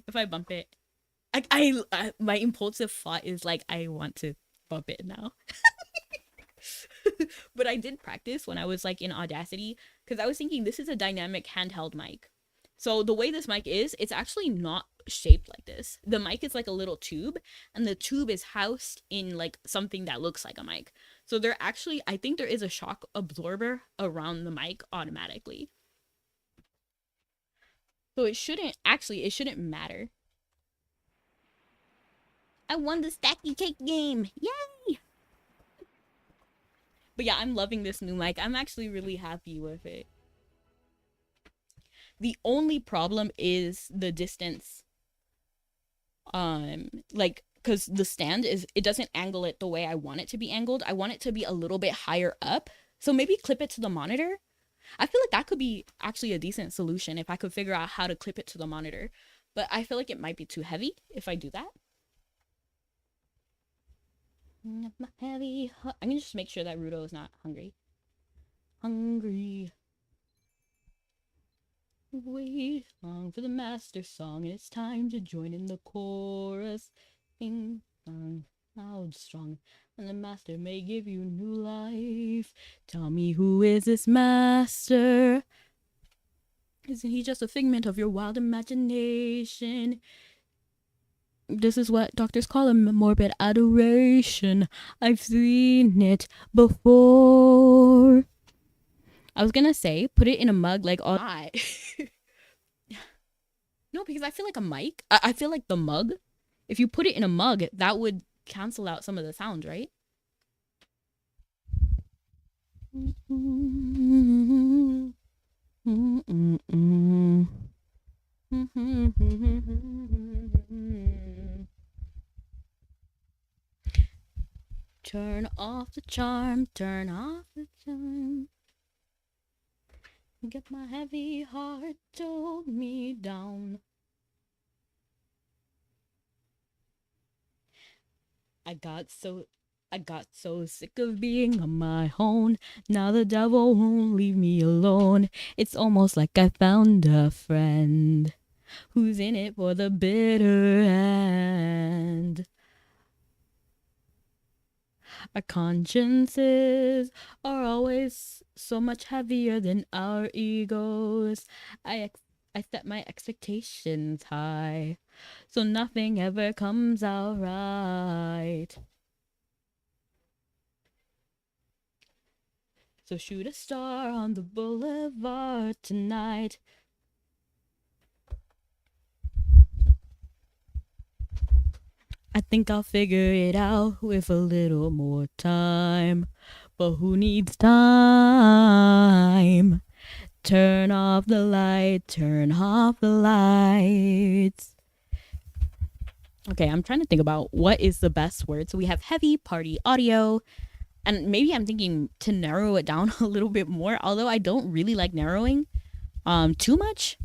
If I bump it, I my impulsive thought is like I want to bump it now. But I did practice when I was like in Audacity because I was thinking this is a dynamic handheld mic. So the way this mic is, it's actually not shaped like this. The mic is like a little tube, and the tube is housed in like something that looks like a mic. So there actually, I think there is a shock absorber around the mic automatically. So it shouldn't matter. I won the Stacky Cake game. Yay! But yeah, I'm loving this new mic. I'm actually really happy with it. The only problem is the distance. Like, because the stand it doesn't angle it the way I want it to be angled. I want it to be a little bit higher up. So maybe clip it to the monitor. I feel like that could be actually a decent solution if I could figure out how to clip it to the monitor. But I feel like it might be too heavy if I do that. I'm gonna just make sure that Rudo is not hungry. Wait long for the master song, and it's time to join in the chorus. Sing song loud, strong, and the master may give you new life. Tell me, who is this master? Isn't he just a figment of your wild imagination? This is what doctors call a morbid adoration. I've seen it before. I was gonna say, put it in a mug like all. No, because I feel like a mic. I feel like the mug. If you put it in a mug, that would cancel out some of the sounds, right? Turn off the charm, turn off the charm. Get my heavy heart, hold me down. I got so sick of being on my own. Now the devil won't leave me alone. It's almost like I found a friend who's in it for the bitter end. Our consciences are always so much heavier than our egos. I set my expectations high, so nothing ever comes out right. So shoot a star on the boulevard tonight. I think I'll figure it out with a little more time. But who needs time? Turn off the light, turn off the lights. Okay, I'm trying to think about what is the best word. So we have heavy party audio. And maybe I'm thinking to narrow it down a little bit more, although I don't really like narrowing too much.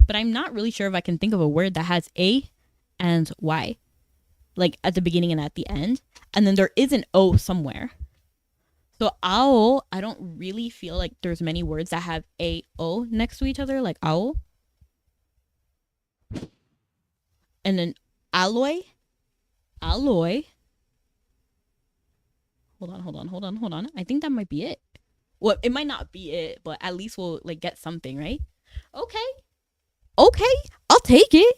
But I'm not really sure if I can think of a word that has A and Y, like at the beginning and at the end. And then there is an O somewhere. So owl, I don't really feel like there's many words that have A, O next to each other, like owl. And then alloy. Hold on. I think that might be it. Well, it might not be it, but at least we'll like get something, right? Okay. I'll take it.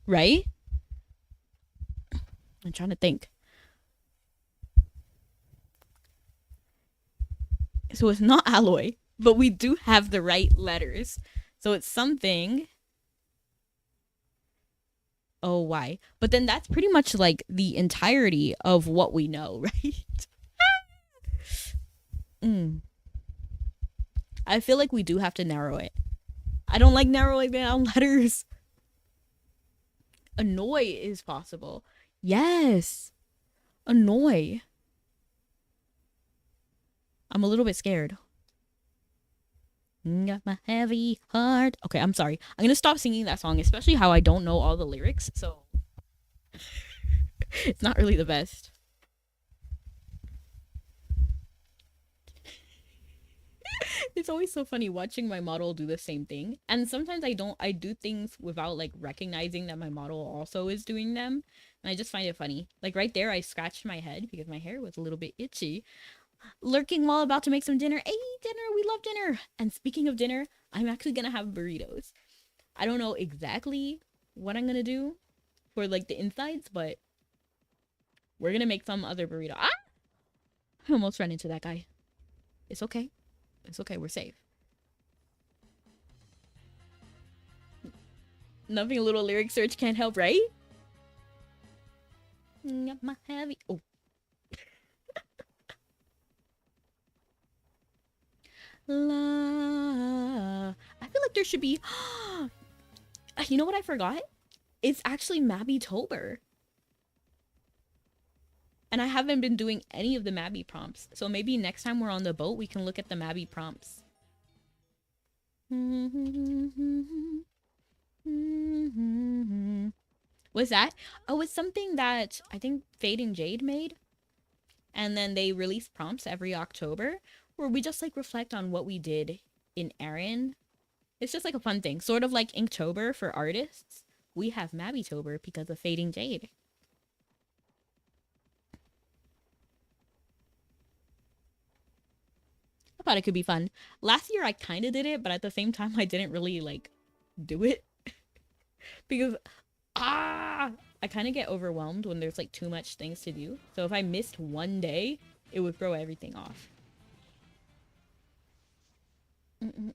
Right? I'm trying to think. So it's not alloy, but we do have the right letters. So it's something. Oh, why? But then that's pretty much like the entirety of what we know, right? I feel like we do have to narrow it. I don't like narrowing down letters. Annoy is possible. Yes. Annoy. I'm a little bit scared. Got my heavy heart. Okay, I'm sorry. I'm gonna stop singing that song, especially how I don't know all the lyrics, so it's not really the best. It's always so funny watching my model do the same thing. And sometimes I do things without like recognizing that my model also is doing them. And I just find it funny. Like right there, I scratched my head because my hair was a little bit itchy. Lurking while about to make some dinner. Hey, dinner, we love dinner. And speaking of dinner, I'm actually gonna have burritos. I don't know exactly what I'm gonna do for like the insides, but we're gonna make some other burrito. Ah! I almost ran into that guy. It's okay. We're safe. Nothing a little lyric search can't help, right? Got my heavy. Oh. La. I feel like there should be. You know what I forgot? It's actually Mabitober. And I haven't been doing any of the Mabi prompts. So maybe next time we're on the boat, we can look at the Mabi prompts. What's that? Oh, it's something that I think Fading Jade made. And then they release prompts every October where we just like reflect on what we did in Erin. It's just like a fun thing. Sort of like Inktober for artists. We have Mabitober because of Fading Jade. thought it could be fun. Last year I kind of did it, but at the same time I didn't really like do it because I kind of get overwhelmed when there's like too much things to do. So if I missed one day, it would throw everything off. You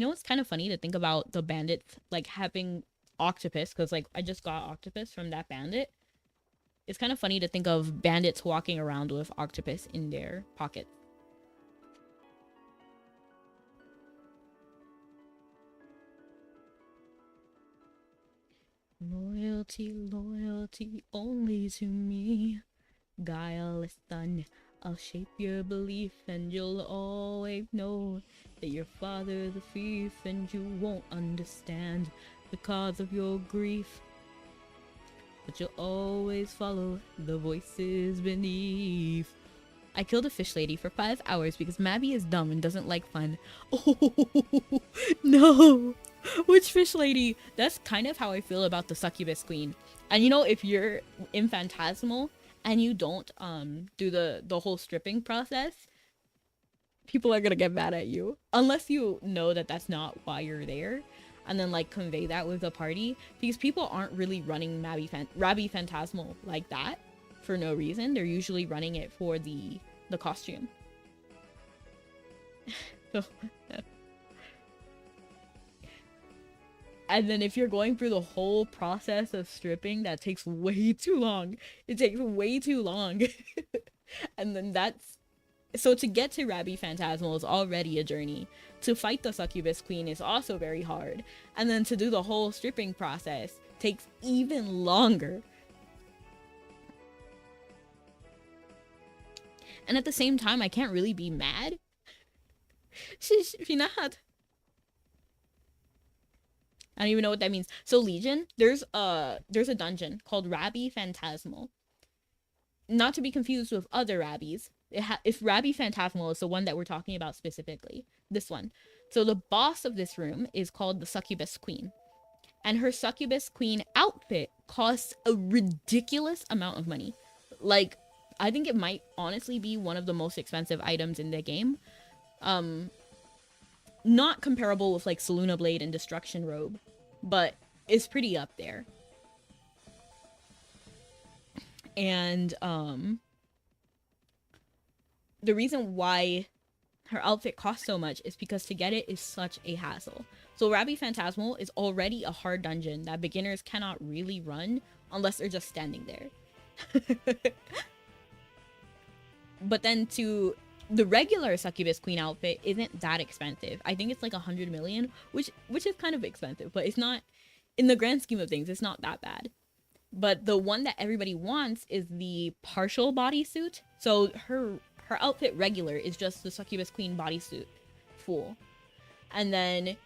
know, it's kind of funny to think about the bandits like having octopus, because like I just got octopus from that bandit. It's kind of funny to think of bandits walking around with octopus in their pockets. Loyalty, loyalty only to me. Guileless son, I'll shape your belief and you'll always know that your father's a thief and you won't understand the cause of your grief. But you'll always follow the voices beneath. I killed a fish lady for 5 hours because Mabi is dumb and doesn't like fun. Oh, no. Which fish lady? That's kind of how I feel about the succubus queen. And you know, if you're in Phantasmal and you don't do the whole stripping process, people are gonna get mad at you. Unless you know that that's not why you're there. And then like convey that with the party. Because people aren't really running Rabbi Phantasmal like that for no reason. They're usually running it for the costume. And then if you're going through the whole process of stripping, that takes way too long. It takes way too long. And then that's... So to get to Rabbi Phantasmal is already a journey. To fight the succubus queen is also very hard. And then to do the whole stripping process takes even longer. And at the same time, I can't really be mad. She's not. I don't even know what that means. So Legion, there's a dungeon called Rabbi Phantasmal. Not to be confused with other rabbis. If Rabbi Phantasmal is the one that we're talking about specifically, this one. So the boss of this room is called the Succubus Queen. And her Succubus Queen outfit costs a ridiculous amount of money. Like, I think it might honestly be one of the most expensive items in the game. Not comparable with like Seluna Blade and Destruction Robe, but it's pretty up there. And the reason why her outfit costs so much is because to get it is such a hassle. So Rabbi Phantasmal is already a hard dungeon that beginners cannot really run unless they're just standing there. But then to the regular Succubus Queen outfit isn't that expensive. I think it's like 100 million, which is kind of expensive, but it's not, in the grand scheme of things, it's not that bad. But the one that everybody wants is the partial bodysuit. So her outfit regular is just the Succubus Queen bodysuit full. And then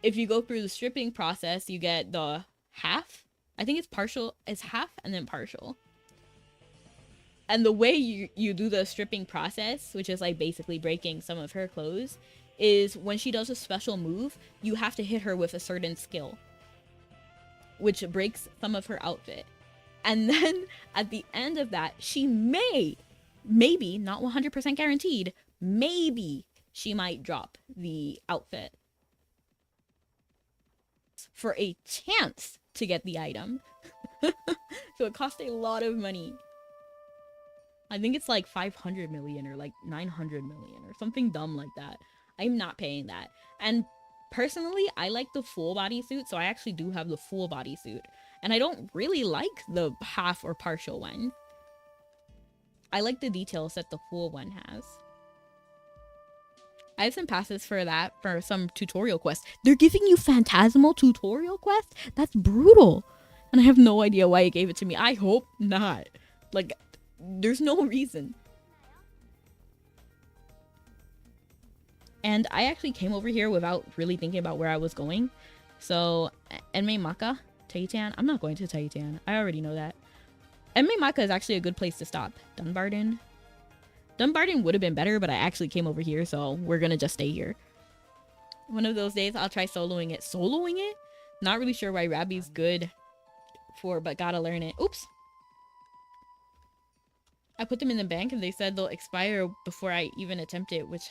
if you go through the stripping process, you get the half. I think it's partial, it's half and then partial. And the way you do the stripping process, which is like basically breaking some of her clothes, is when she does a special move, you have to hit her with a certain skill, which breaks some of her outfit. And then at the end of that, she maybe, not 100% guaranteed, maybe she might drop the outfit for a chance to get the item. So it costs a lot of money. I think it's like 500 million or like 900 million or something dumb like that. I'm not paying that. And personally, I like the full bodysuit, so I actually do have the full bodysuit. And I don't really like the half or partial one. I like the details that the full one has. I have some passes for that, for some tutorial quests. They're giving you Phantasmal tutorial quests? That's brutal. And I have no idea why it gave it to me. I hope not. Like, there's no reason. And I actually came over here without really thinking about where I was going. So, Enmei Maka, Titan. I'm not going to Titan. I already know that. Enmei Maka is actually a good place to stop. Dunbarton. Dunbarton would have been better, but I actually came over here, so we're gonna just stay here. One of those days, I'll try soloing it. Soloing it? Not really sure why Rabbi's good for, but gotta learn it. Oops. I put them in the bank and they said they'll expire before I even attempt it, which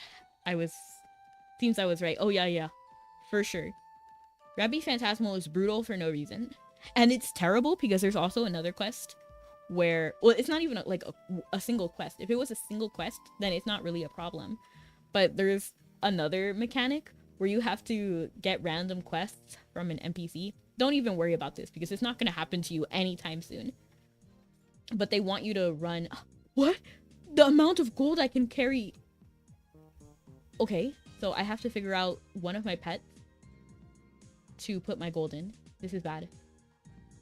seems I was right. Oh yeah, for sure. Rabbi Phantasmal is brutal for no reason. And it's terrible because there's also another quest where, well, it's not even a single quest. If it was a single quest, then it's not really a problem. But there's another mechanic where you have to get random quests from an NPC. Don't even worry about this because it's not going to happen to you anytime soon. But they want you to run... What? The amount of gold I can carry... Okay, so I have to figure out one of my pets to put my gold in. This is bad.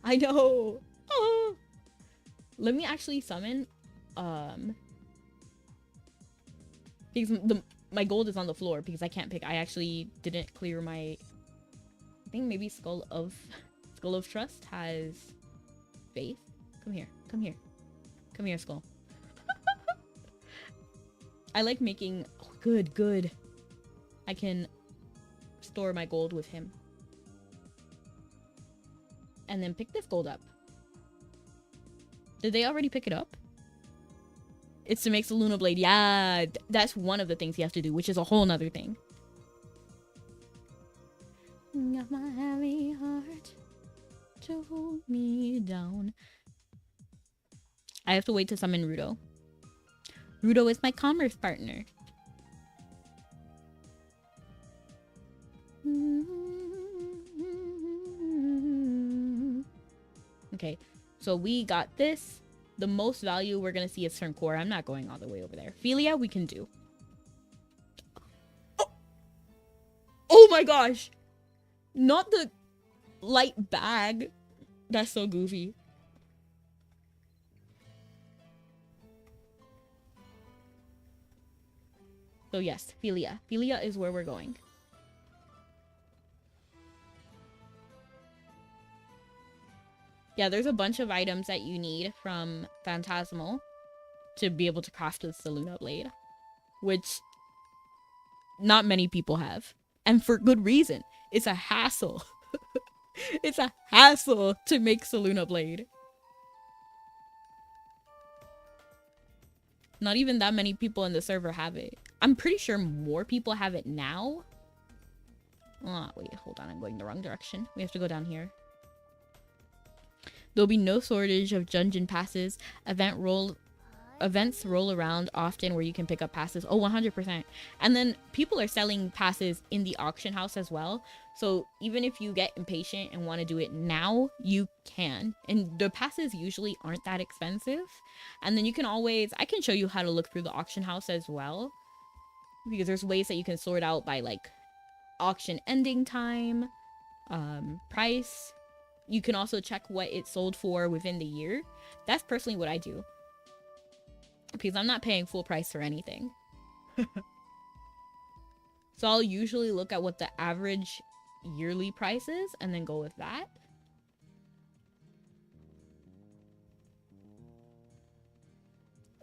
I know! Oh. Let me actually summon... Because my gold is on the floor because I can't pick. I actually didn't clear my... I think maybe Skull of Trust has faith. Come here. Come here. Come here, Skull. I like making... Oh, good. I can store my gold with him. And then pick this gold up. Did they already pick it up? It's to make the Luna Blade. Yeah, that's one of the things you have to do, which is a whole nother thing. Got my heavy heart to hold me down. I have to wait to summon Rudo. Rudo is my commerce partner. Okay, so we got this. The most value we're gonna see is Turncor. I'm not going all the way over there. Philia, we can do. Oh my gosh! Not the light bag. That's so goofy. So yes, Philia. Philia is where we're going. Yeah, there's a bunch of items that you need from Phantasmal to be able to craft the Luna Blade, which not many people have. And for good reason. It's a hassle. It's a hassle to make Luna Blade. Not even that many people in the server have it. I'm pretty sure more people have it now. Oh, wait, hold on. I'm going the wrong direction. We have to go down here. There'll be no shortage of dungeon passes. Events roll around often where you can pick up passes. Oh, 100%. And then people are selling passes in the auction house as well. So even if you get impatient and want to do it now, you can. And the passes usually aren't that expensive. And then you can always... I can show you how to look through the auction house as well. Because there's ways that you can sort out by, like, auction ending time, price. You can also check what it sold for within the year. That's personally what I do. Because I'm not paying full price for anything. So I'll usually look at what the average yearly price is and then go with that.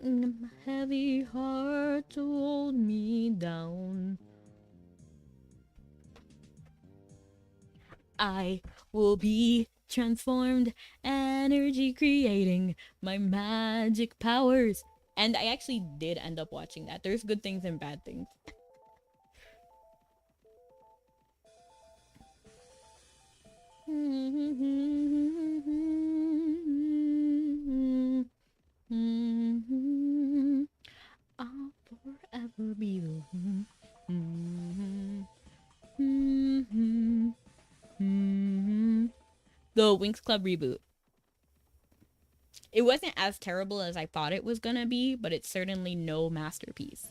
My heavy heart to hold me down. I will be transformed, energy creating my magic powers. And I actually did end up watching that. There's good things and bad things. I'll forever be the one. The Winx Club reboot. It wasn't as terrible as I thought it was gonna be, but it's certainly no masterpiece.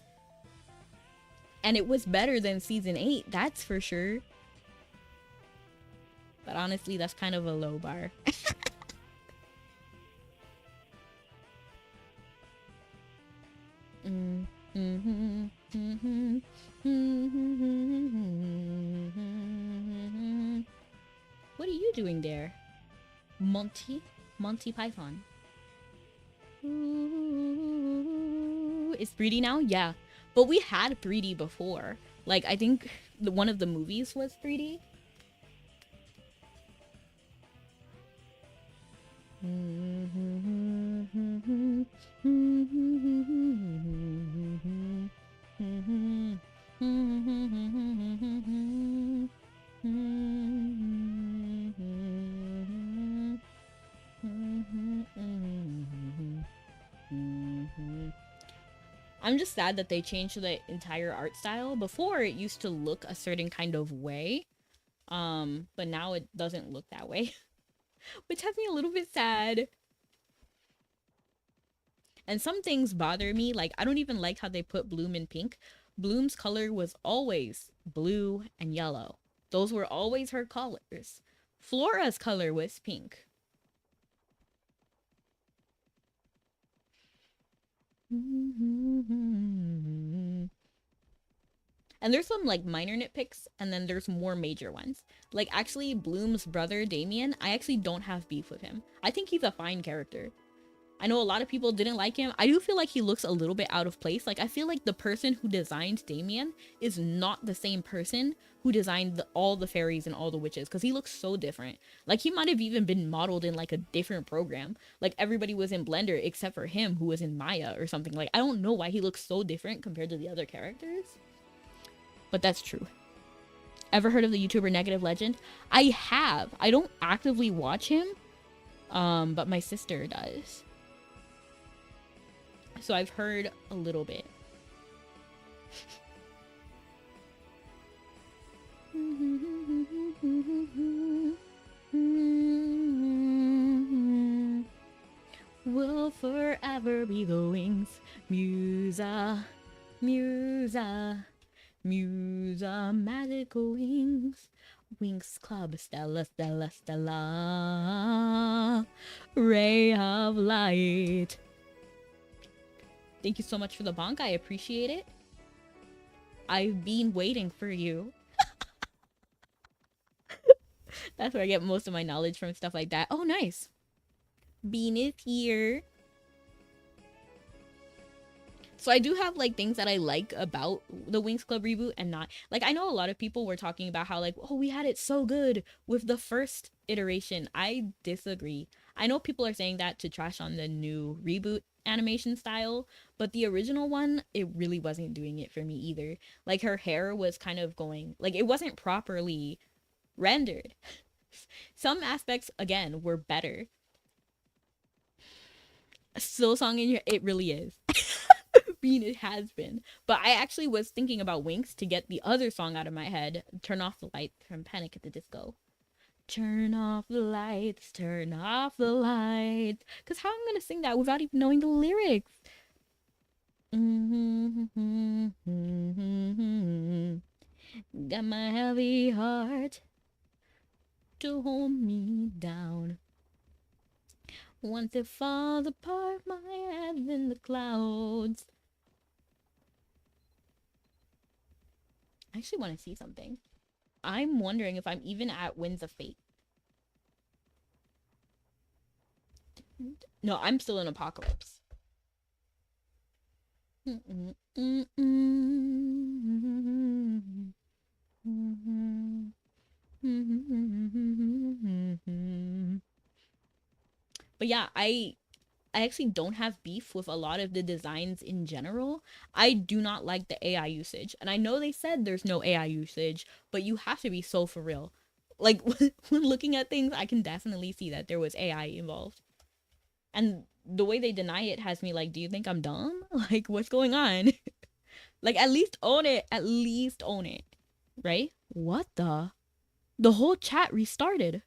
And it was better than season 8, that's for sure. But honestly, that's kind of a low bar. What are you doing there? Monty Python. Ooh, it's 3D now? Yeah. But we had 3D before. Like, I think one of the movies was 3D. I'm just sad that they changed the entire art style. Before it used to look a certain kind of way, but now it doesn't look that way, which has me a little bit sad. And some things bother me, like I don't even like how they put Bloom in pink. Bloom's color was always blue and yellow. Those were always her colors. Flora's color was pink. And there's some like minor nitpicks, and then there's more major ones. Like actually, Bloom's brother Damien, I actually don't have beef with him. I think he's a fine character. I know a lot of people didn't like him. I do feel like he looks a little bit out of place. Like I feel like the person who designed Damien is not the same person who designed all the fairies and all the witches, because he looks so different. Like he might have even been modeled in like a different program. Like everybody was in Blender except for him, who was in Maya or something. Like I don't know why he looks so different compared to the other characters. But that's true. Ever heard of the YouTuber Negative Legend? I have. I don't actively watch him, but my sister does. So I've heard a little bit. Will forever be the wings. Musa, Musa, Musa, magical wings. Winx Club, Stella, Stella, Stella. Ray of light. Thank you so much for the bonk. I appreciate it. I've been waiting for you. That's where I get most of my knowledge from, stuff like that. Oh, nice. Bean is here. So I do have like things that I like about the Winx Club reboot and not. Like I know a lot of people were talking about how like, oh, we had it so good with the first iteration. I disagree. I know people are saying that to trash on the new reboot animation style, but the original one, it really wasn't doing it for me either. Like her hair was kind of going, like it wasn't properly rendered. Some aspects again were better. Still song in your, it really is. Bean, it has been. But I actually was thinking about Winx to get the other song out of my head, Turn Off the Lights from Panic at the Disco. Turn off the lights, turn off the lights. Because how am I going to sing that without even knowing the lyrics? Got my heavy heart to hold me down. Once it falls apart, my head's in the clouds. I actually want to see something. I'm wondering if I'm even at Winds of Fate. No, I'm still in Apocalypse. But yeah, I actually don't have beef with a lot of the designs in general. I do not like the AI usage. And I know they said there's no AI usage, but you have to be so for real. Like, when looking at things, I can definitely see that there was AI involved. And the way they deny it has me like, do you think I'm dumb? Like, what's going on? Like, at least own it. At least own it. Right? What the? The whole chat restarted.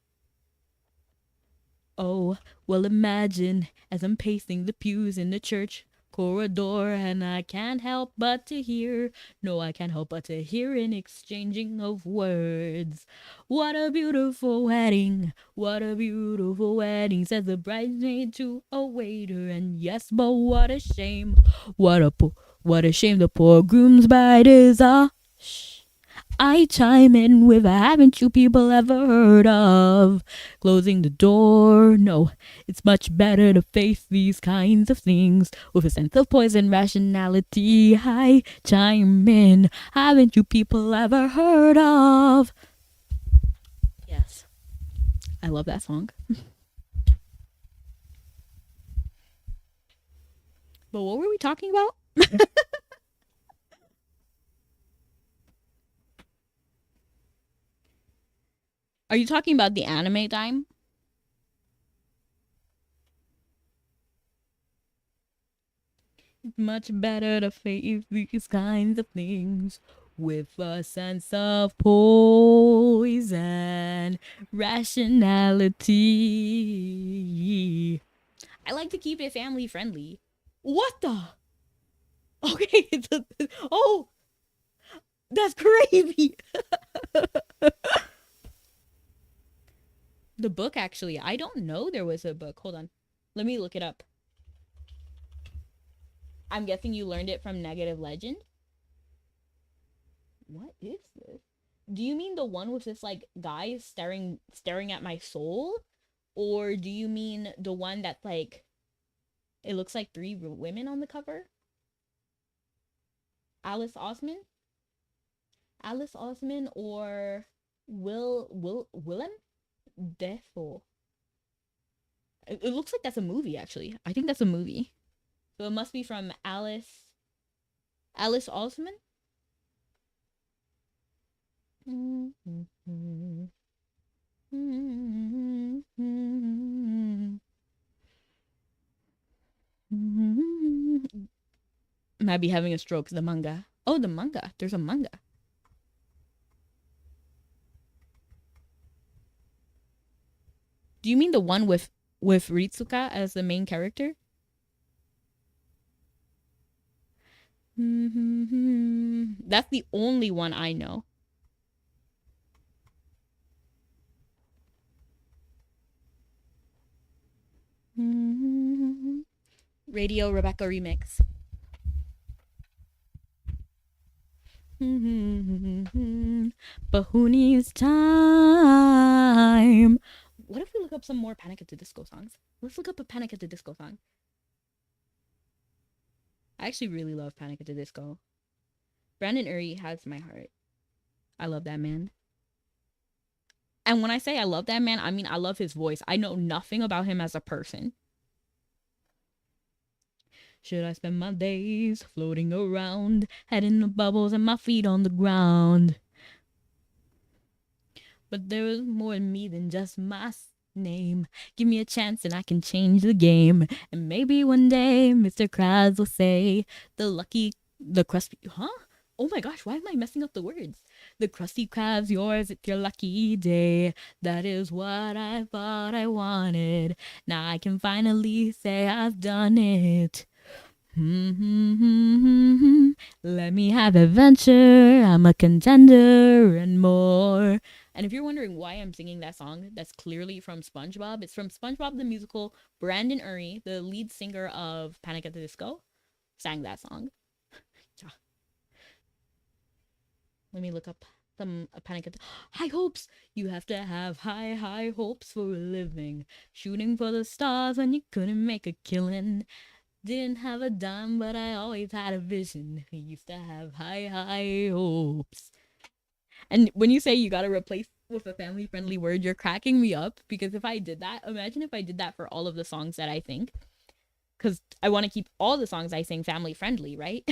Oh, well, imagine as I'm pacing the pews in the church corridor, and I can't help but to hear, no, I can't help but to hear an exchanging of words. What a beautiful wedding, what a beautiful wedding, says the bridesmaid to a waiter. And yes, but what a shame, what a shame the poor groom's bride is a shh. I chime in with a haven't you people ever heard of closing the door? No, it's much better to face these kinds of things with a sense of poise and rationality. I chime in, haven't you people ever heard of? Yes, I love that song. But what were we talking about? Are you talking about the anime time? Much better to face these kinds of things with a sense of poise and rationality. I like to keep it family friendly. What the? Okay. Oh, that's crazy. The book, actually. I don't know there was a book. Hold on. Let me look it up. I'm guessing you learned it from Negative Legend. What is this? Do you mean the one with this like guy staring at my soul? Or do you mean the one that's like it looks like three women on the cover? Alice Osman? Alice Osman or Willem Defo? It looks like that's a movie actually. I think that's a movie. So it must be from Alice Osman. Might be having a stroke. The manga. Oh, the manga. There's a manga. Do you mean the one with Ritsuka as the main character? That's the only one I know. Radio Rebecca remix. But who needs time? What if we look up some more Panic at the Disco songs? Let's look up a Panic at the Disco song. I actually really love Panic at the Disco. Brandon Urie has my heart. I love that man. And when I say I love that man, I mean I love his voice. I know nothing about him as a person. Should I spend my days floating around, head in the bubbles and my feet on the ground? But there is more in me than just my name. Give me a chance and I can change the game. And maybe one day Mr. Krabs will say, the crusty, huh? Oh my gosh, why am I messing up the words? The Krusty Krab's yours, it's your lucky day. That is what I thought I wanted. Now I can finally say I've done it. Let me have adventure. I'm a contender and more. And if you're wondering why I'm singing that song, that's clearly from SpongeBob. It's from SpongeBob the Musical. Brandon Urie, the lead singer of Panic at the Disco, sang that song. Let me look up some Panic at the High hopes. You have to have high hopes for a living. Shooting for the stars when you couldn't make a killing. Didn't have a dime, but I always had a vision. I used to have high hopes. And when you say you gotta replace with a family friendly word, you're cracking me up because if I did that, imagine if I did that for all of the songs that I think. Because I want to keep all the songs I sing family friendly, right?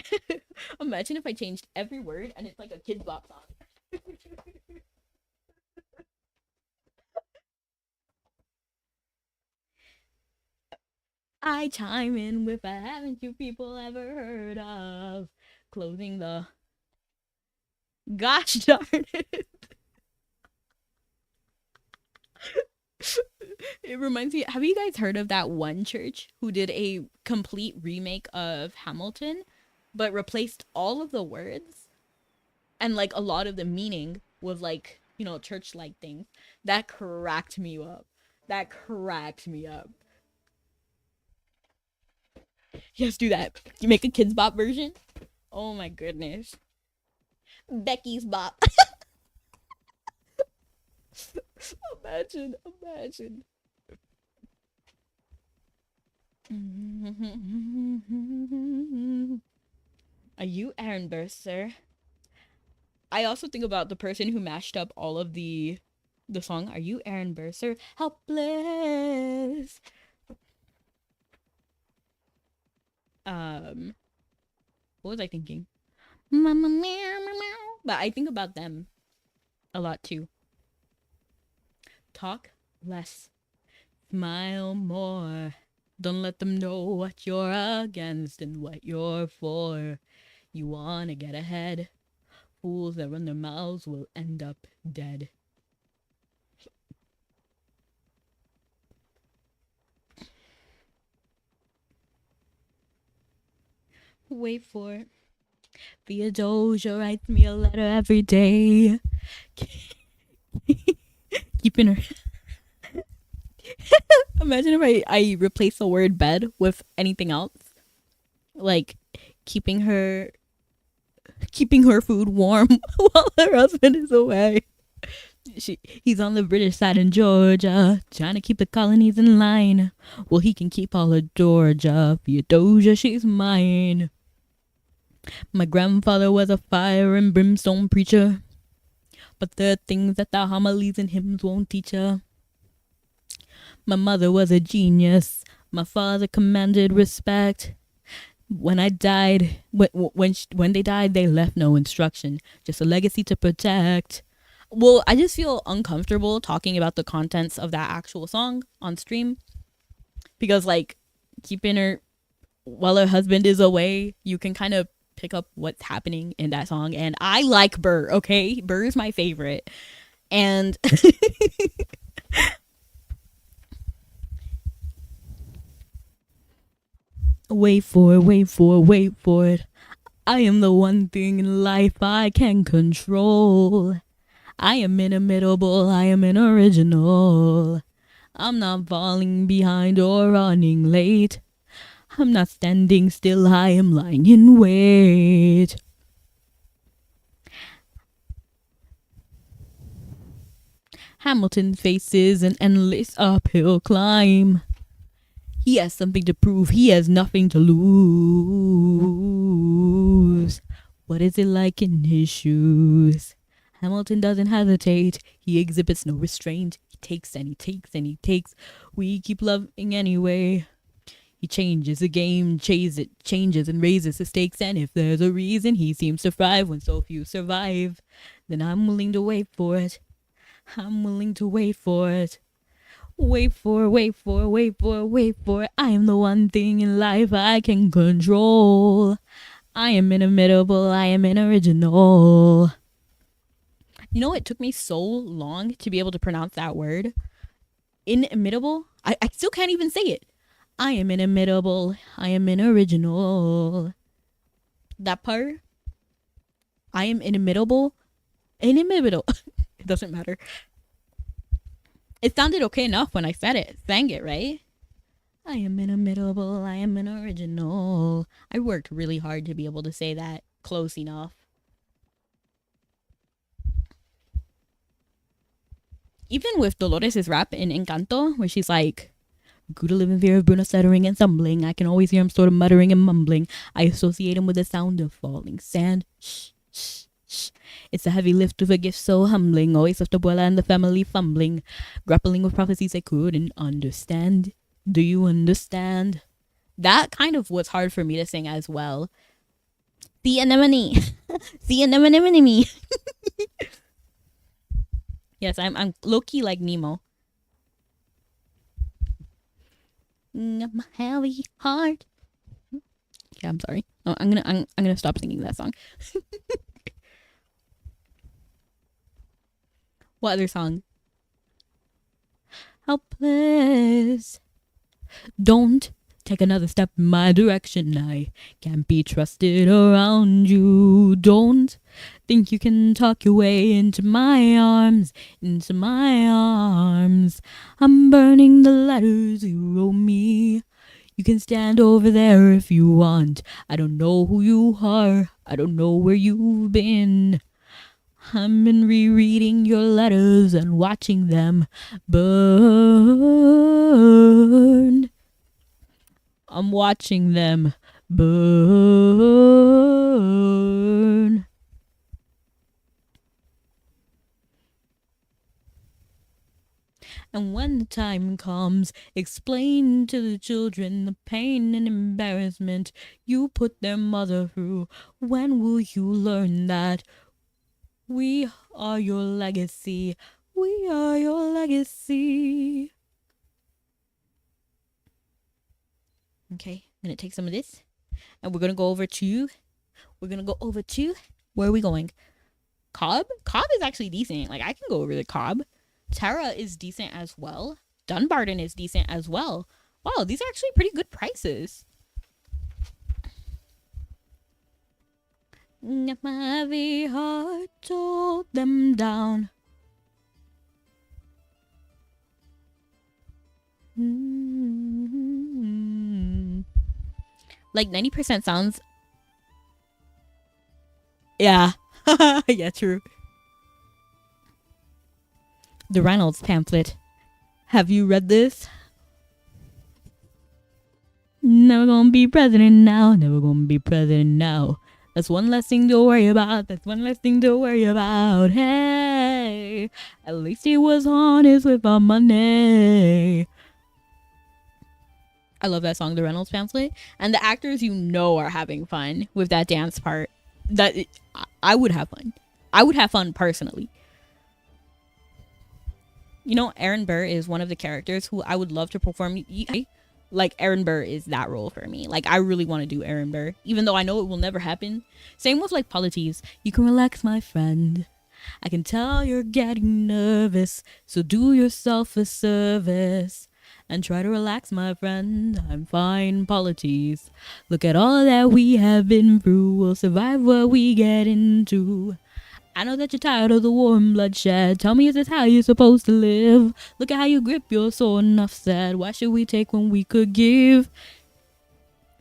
Imagine if I changed every word and it's like a Kids Bop song. I chime in with a haven't you people ever heard of closing the gosh darn it. It reminds me, have you guys heard of that one church who did a complete remake of Hamilton but replaced all of the words and like a lot of the meaning with like, church like things? That cracked me up. That cracked me up. Yes, do that. You make a kids bop version? Oh my goodness. Becky's bop. Imagine. Are you Aaron Burr, sir? I also think about the person who mashed up all of the song. Are you Aaron Burr, sir? Helpless. Um, what was I thinking? Mama meow, meow, meow. But I think about them a lot too. Talk less, smile more. Don't let them know what you're against and what you're for. You wanna get ahead. Fools that run their mouths will end up dead. Wait for it. Theodosia writes me a letter every day. Keeping her. Imagine if I replace the word bed with anything else. Like keeping her food warm while her husband is away. He's on the British side in Georgia, trying to keep the colonies in line. Well, he can keep all of Georgia. Theodosia, she's mine. My grandfather was a fire and brimstone preacher, but there are things that the homilies and hymns won't teach her. My mother was a genius. My father commanded respect. When I died, when they died, they left no instruction, just a legacy to protect. Well, I just feel uncomfortable talking about the contents of that actual song on stream because, like, keeping her while her husband is away, you can kind of pick up what's happening in that song. And I like Burr, okay? Burr is my favorite. And wait for it. I am the one thing in life I can control. I am inimitable, I am an original. I'm not falling behind or running late. I'm not standing still, I am lying in wait. Hamilton faces an endless uphill climb. He has something to prove, he has nothing to lose. What is it like in his shoes? Hamilton doesn't hesitate, he exhibits no restraint. He takes and he takes and he takes. We keep loving anyway. He changes the game, changes and raises the stakes. And if there's a reason he seems to thrive when so few survive, then I'm willing to wait for it. I'm willing to wait for it. Wait for it. I am the one thing in life I can control. I am inimitable, I am an original. You know, it took me so long to be able to pronounce that word. Inimitable? I still can't even say it. I am inimitable, I am an original. That part. I am inimitable. Inimitable. It doesn't matter. It sounded okay enough when I sang it, right? I am inimitable, I am an original. I worked really hard to be able to say that close enough. Even with Dolores' rap in Encanto, where she's like, grew to live in fear of Bruno stuttering and stumbling. I can always hear him sort of muttering and mumbling. I associate him with the sound of falling sand. Shh, shh, shh. It's a heavy lift with a gift so humbling. Always left Abuela and the family fumbling, grappling with prophecies they couldn't understand. Do you understand? That kind of was hard for me to sing as well. The anemone. The anemone. Yes, I'm low-key like Nemo. My heavy heart. Yeah, I'm sorry. Oh, I'm gonna stop singing that song. What other song? Helpless. Don't take another step in my direction. I can't be trusted around you. Don't think you can talk your way into my arms, into my arms. I'm burning the letters you wrote me. You can stand over there if you want. I don't know who you are. I don't know where you've been. I've been rereading your letters and watching them burn. I'm watching them burn. And when the time comes, explain to the children the pain and embarrassment you put their mother through. When will you learn that we are your legacy? We are your legacy. Okay, I'm gonna take some of this, and we're gonna go over to. Where are we going? Cobb? Cobb is actually decent. Like, I can go over to Cobb. Tara is decent as well. Dunbarton is decent as well. Wow, these are actually pretty good prices. My heavy heart told them down. Like 90% sounds. Yeah. Yeah, true. The Reynolds pamphlet. Have you read this? Never gonna be president now. Never gonna be president now. That's one less thing to worry about. That's one less thing to worry about. Hey, at least he was honest with our money. I love that song, The Reynolds Pamphlet. And the actors are having fun with that dance part. I would have fun. I would have fun personally. You know, Aaron Burr is one of the characters who I would love to perform. Like, Aaron Burr is that role for me. Like, I really want to do Aaron Burr, even though I know it will never happen. Same with, like, Polities. You can relax, my friend. I can tell you're getting nervous, so do yourself a service and try to relax, my friend. I'm fine, Polities. Look at all that we have been through. We'll survive what we get into. I know that you're tired of the war and bloodshed. Tell me, is this how you're supposed to live? Look at how you grip your sword, enough said. Why should we take when we could give?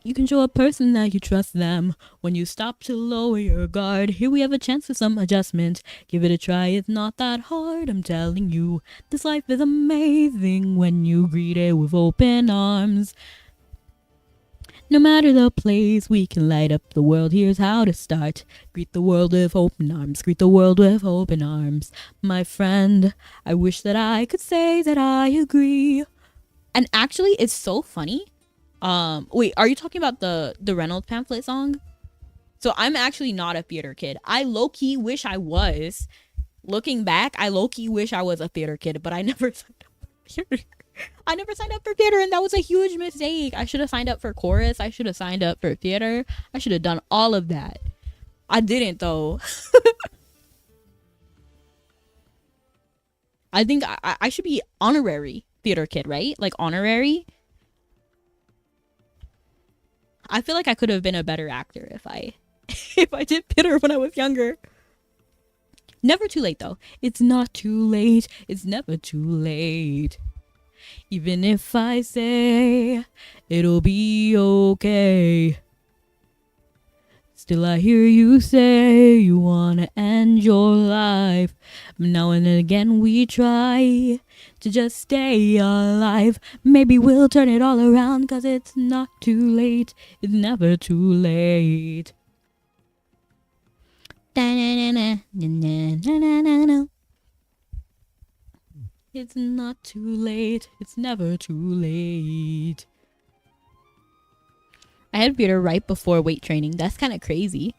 You can show a person that you trust them when you stop to lower your guard. Here we have a chance for some adjustment. Give it a try, it's not that hard. I'm telling you, this life is amazing when you greet it with open arms. No matter the place, we can light up the world. Here's how to start. Greet the world with open arms. Greet the world with open arms. My friend, I wish that I could say that I agree. And actually, it's so funny. Wait, are you talking about the Reynolds pamphlet song? So I'm actually not a theater kid. I low-key wish I was. Looking back, I low-key wish I was a theater kid, but I never signed up for theater. I never signed up for theater, and that was a huge mistake. I should have signed up for chorus. I should have signed up for theater. I should have done all of that. I didn't, though. I think I should be honorary theater kid, right? Like, honorary. I feel like I could have been a better actor if I did theater when I was younger. Never too late, though. It's not too late. It's never too late. Even if I say it'll be okay, still I hear you say you wanna end your life. Now and again we try to just stay alive. Maybe we'll turn it all around, 'cause it's not too late. It's never too late. It's not too late. It's never too late. I had theater right before weight training. That's kind of crazy.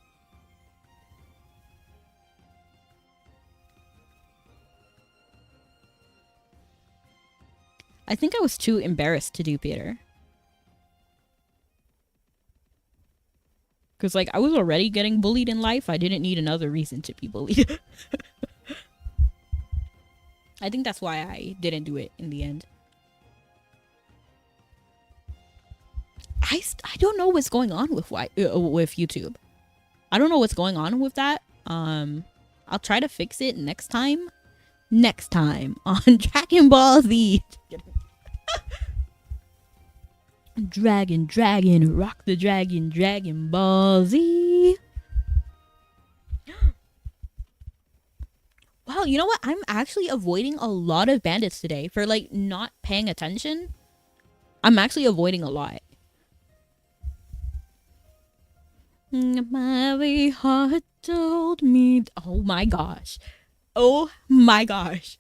I think I was too embarrassed to do theater. Because, like, I was already getting bullied in life. I didn't need another reason to be bullied. I think that's why I didn't do it in the end. I don't know what's going on with YouTube. I don't know what's going on with that. I'll try to fix it next time. Next time on Dragon Ball Z. Dragon, rock the dragon, Dragon Ball Z. Wow, you know what? I'm actually avoiding a lot of bandits today for, like, not paying attention. I'm actually avoiding a lot. My heart told me. Oh my gosh. Oh my gosh.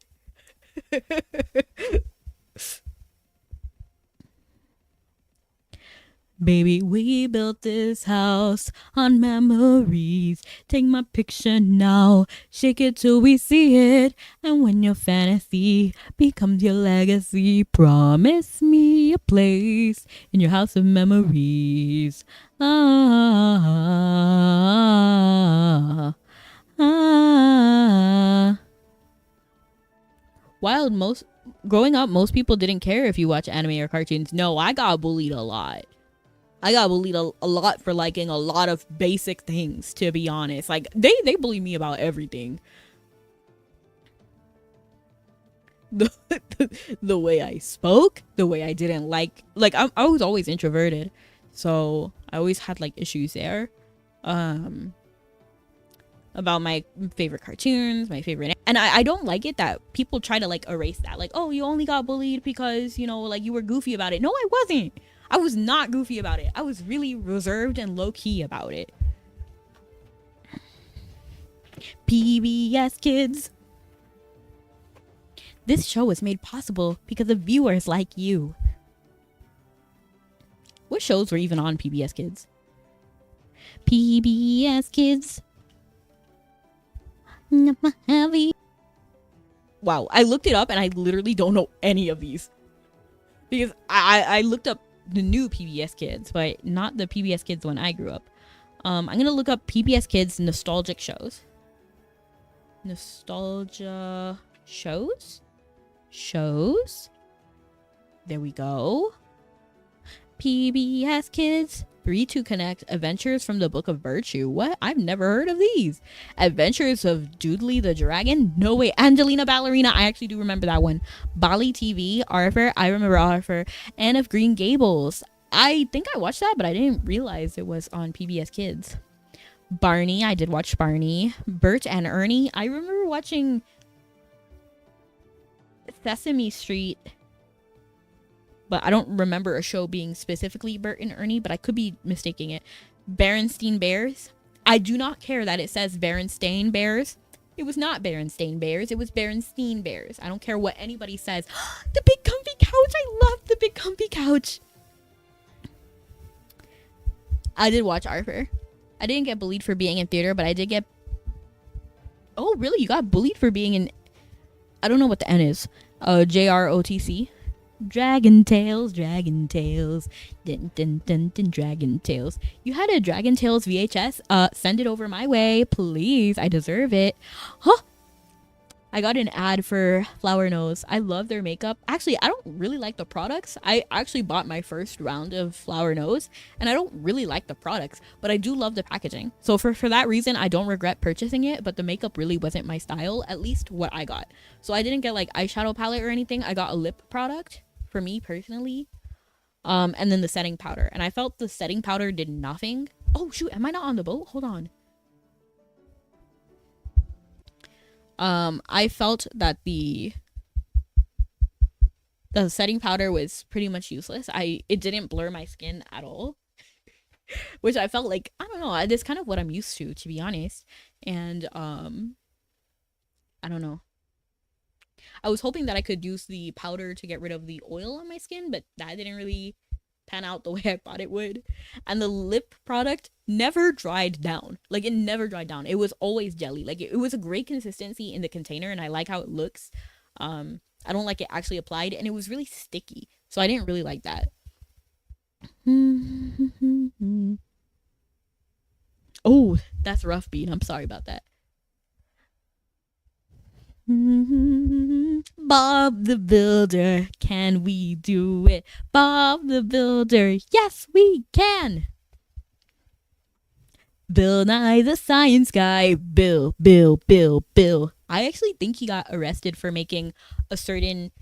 Baby, we built this house on memories. Take my picture now, shake it till we see it. And when your fantasy becomes your legacy, promise me a place in your house of memories. Ah, ah. Wild, growing up, most people didn't care if you watch anime or cartoons. No, I got bullied a lot. I got bullied a lot for liking a lot of basic things, to be honest. Like, they bullied me about everything. The way I spoke, the way I didn't like I was always introverted. So I always had like issues there. About my favorite cartoons, my favorite, and I don't like it that people try to like erase that. Like, oh, you only got bullied because, you know, like you were goofy about it. No, I wasn't. I was not goofy about it. I was really reserved and low-key about it. PBS Kids. This show was made possible because of viewers like you. What shows were even on PBS Kids? PBS Kids. Wow, I looked it up and I literally don't know any of these. Because I looked up the new PBS Kids, but not the PBS Kids when I grew up. I'm gonna look up PBS Kids nostalgic shows. Nostalgia shows? There we go. PBS Kids. 3 to Connect. Adventures from the Book of Virtue. What? I've never heard of these. Adventures of Doodly the Dragon. No way. Angelina Ballerina. I actually do remember that one. Bali TV. Arthur. I remember Arthur. Anne of Green Gables. I think I watched that, but I didn't realize it was on PBS Kids. Barney. I did watch Barney. Bert and Ernie. I remember watching Sesame Street, but I don't remember a show being specifically Bert and Ernie, but I could be mistaking it. Berenstain Bears. I do not care that it says Berenstain Bears. It was not Berenstain Bears. It was Berenstein Bears. I don't care what anybody says. The big comfy couch. I love the big comfy couch. I did watch Arthur. I didn't get bullied for being in theater, but I did get... Oh, really? You got bullied for being in... I don't know what the N is. JROTC. Dragon Tales, Dragon Tales, dun, dun, dun, dun, Dragon Tales. You had a Dragon Tales VHS? Send it over my way, please. I deserve it. Huh? I got an ad for Flower Nose. I love their makeup. Actually, I don't really like the products. I actually bought my first round of Flower Nose, and I don't really like the products, but I do love the packaging. So for that reason, I don't regret purchasing it, but the makeup really wasn't my style, at least what I got. So I didn't get like eyeshadow palette or anything. I got a lip product for me personally, and then the setting powder, and I felt the setting powder did nothing. Oh shoot, am I not on the boat? Hold on. I felt that the setting powder was pretty much useless. It didn't blur my skin at all, which I felt like, I don't know, that's kind of what I'm used to be honest. And I don't know, I was hoping that I could use the powder to get rid of the oil on my skin, but that didn't really pan out the way I thought it would. And the lip product never dried down. Like, it never dried down. It was always jelly. Like, it was a great consistency in the container, and I like how it looks. I don't like it actually applied, and it was really sticky. So I didn't really like that. Oh, that's rough beat. I'm sorry about that. Bob the Builder, can we do it? Bob the Builder, yes we can. Bill Nye the Science Guy, Bill. I actually think he got arrested for making a certain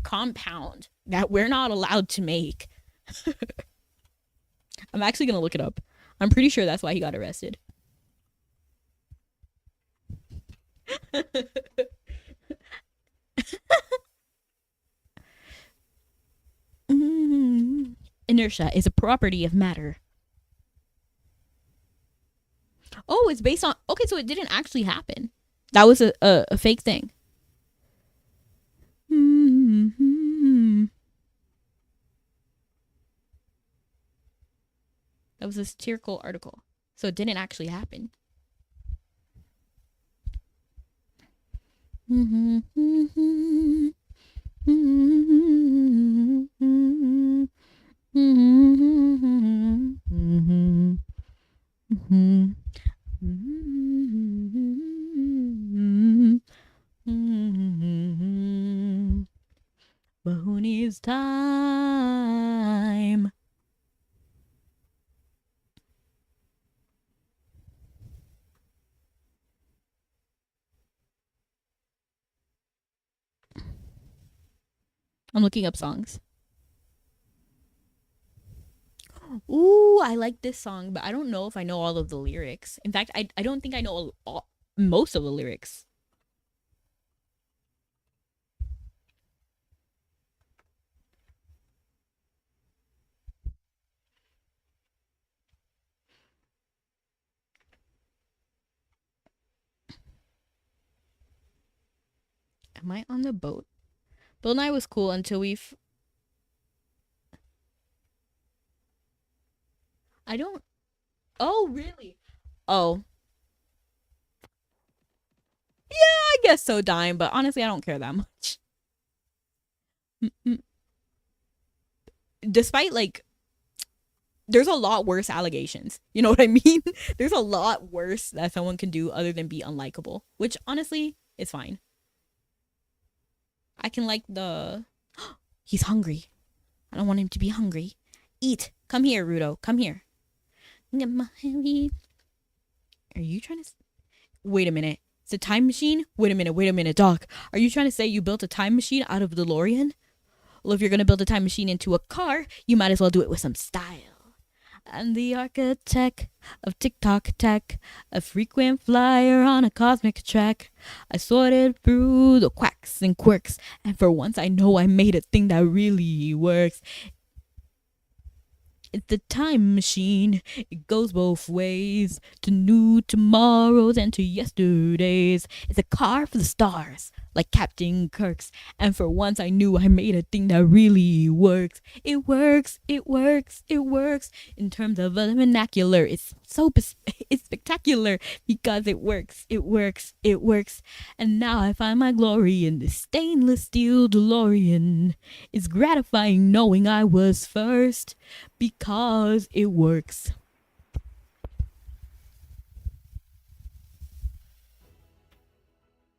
compound that we're not allowed to make. I'm actually gonna look it up. I'm pretty sure that's why he got arrested. Inertia is a property of matter. Oh, it's based on... Okay, so it didn't actually happen. That was a fake thing. That was a satirical article. So it didn't actually happen. But who needs time? I'm looking up songs. Ooh, I like this song, but I don't know if I know all of the lyrics. In fact, I don't think I know most of the lyrics. Am I on the boat? Bill Nye was cool until I don't. Oh, really? Oh, yeah, I guess so, Dime. But honestly, I don't care that much. Despite like, there's a lot worse allegations. You know what I mean? There's a lot worse that someone can do other than be unlikable, which honestly is fine. I can like the. He's hungry. I don't want him to be hungry. Eat. Come here, Rudo. Come here. Are you trying to? Wait a minute. It's a time machine? Wait a minute, Doc. Are you trying to say you built a time machine out of DeLorean? Well, if you're gonna build a time machine into a car, you might as well do it with some style. I'm the architect of TikTok tech, a frequent flyer on a cosmic track. I sorted through the quacks and quirks, and for once I know I made a thing that really works. It's the time machine. It goes both ways, to new tomorrows and to yesterdays. It's a car for the stars, like Captain Kirk's. And for once I knew I made a thing that really works. It works, it works, it works. In terms of the vernacular, it's it's spectacular because it works, it works, it works. And now I find my glory in this stainless steel DeLorean. It's gratifying knowing I was first because it works.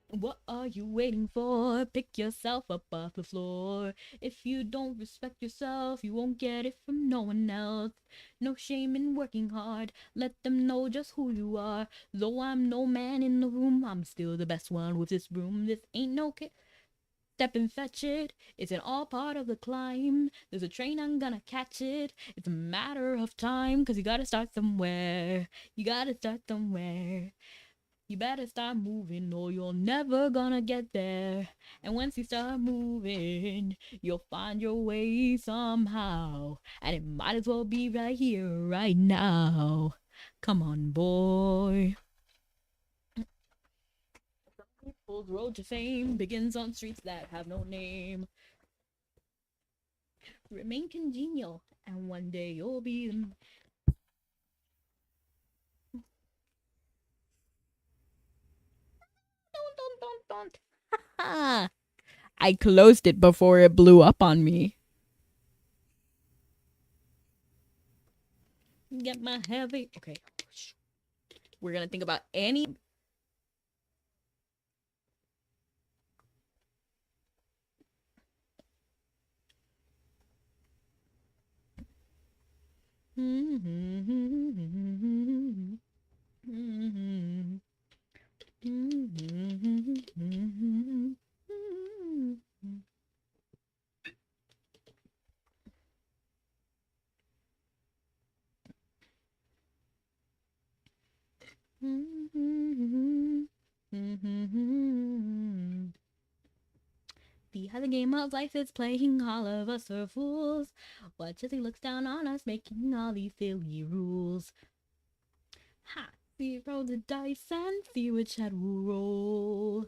What are you waiting for? Pick yourself up off the floor. If you don't respect yourself, you won't get it from no one else. No shame in working hard. Let them know just who you are. Though I'm no man in the room, I'm still the best one with this broom. This ain't no step and fetch it. It's an all part of the climb. There's a train, I'm gonna catch it. It's a matter of time, cause you gotta start somewhere. You gotta start somewhere. You better start moving or you're never gonna get there. And once you start moving, you'll find your way somehow. And it might as well be right here, right now. Come on, boy. People's road to fame begins on streets that have no name. Remain congenial, and one day you'll be the. Don't. Ah, I closed it before it blew up on me. Get my heavy. Okay. We're gonna think about any. See how the game of life is playing, all of us are fools. Watch as he looks down on us, making all these silly rules. Ha! We roll the dice and see which head will roll.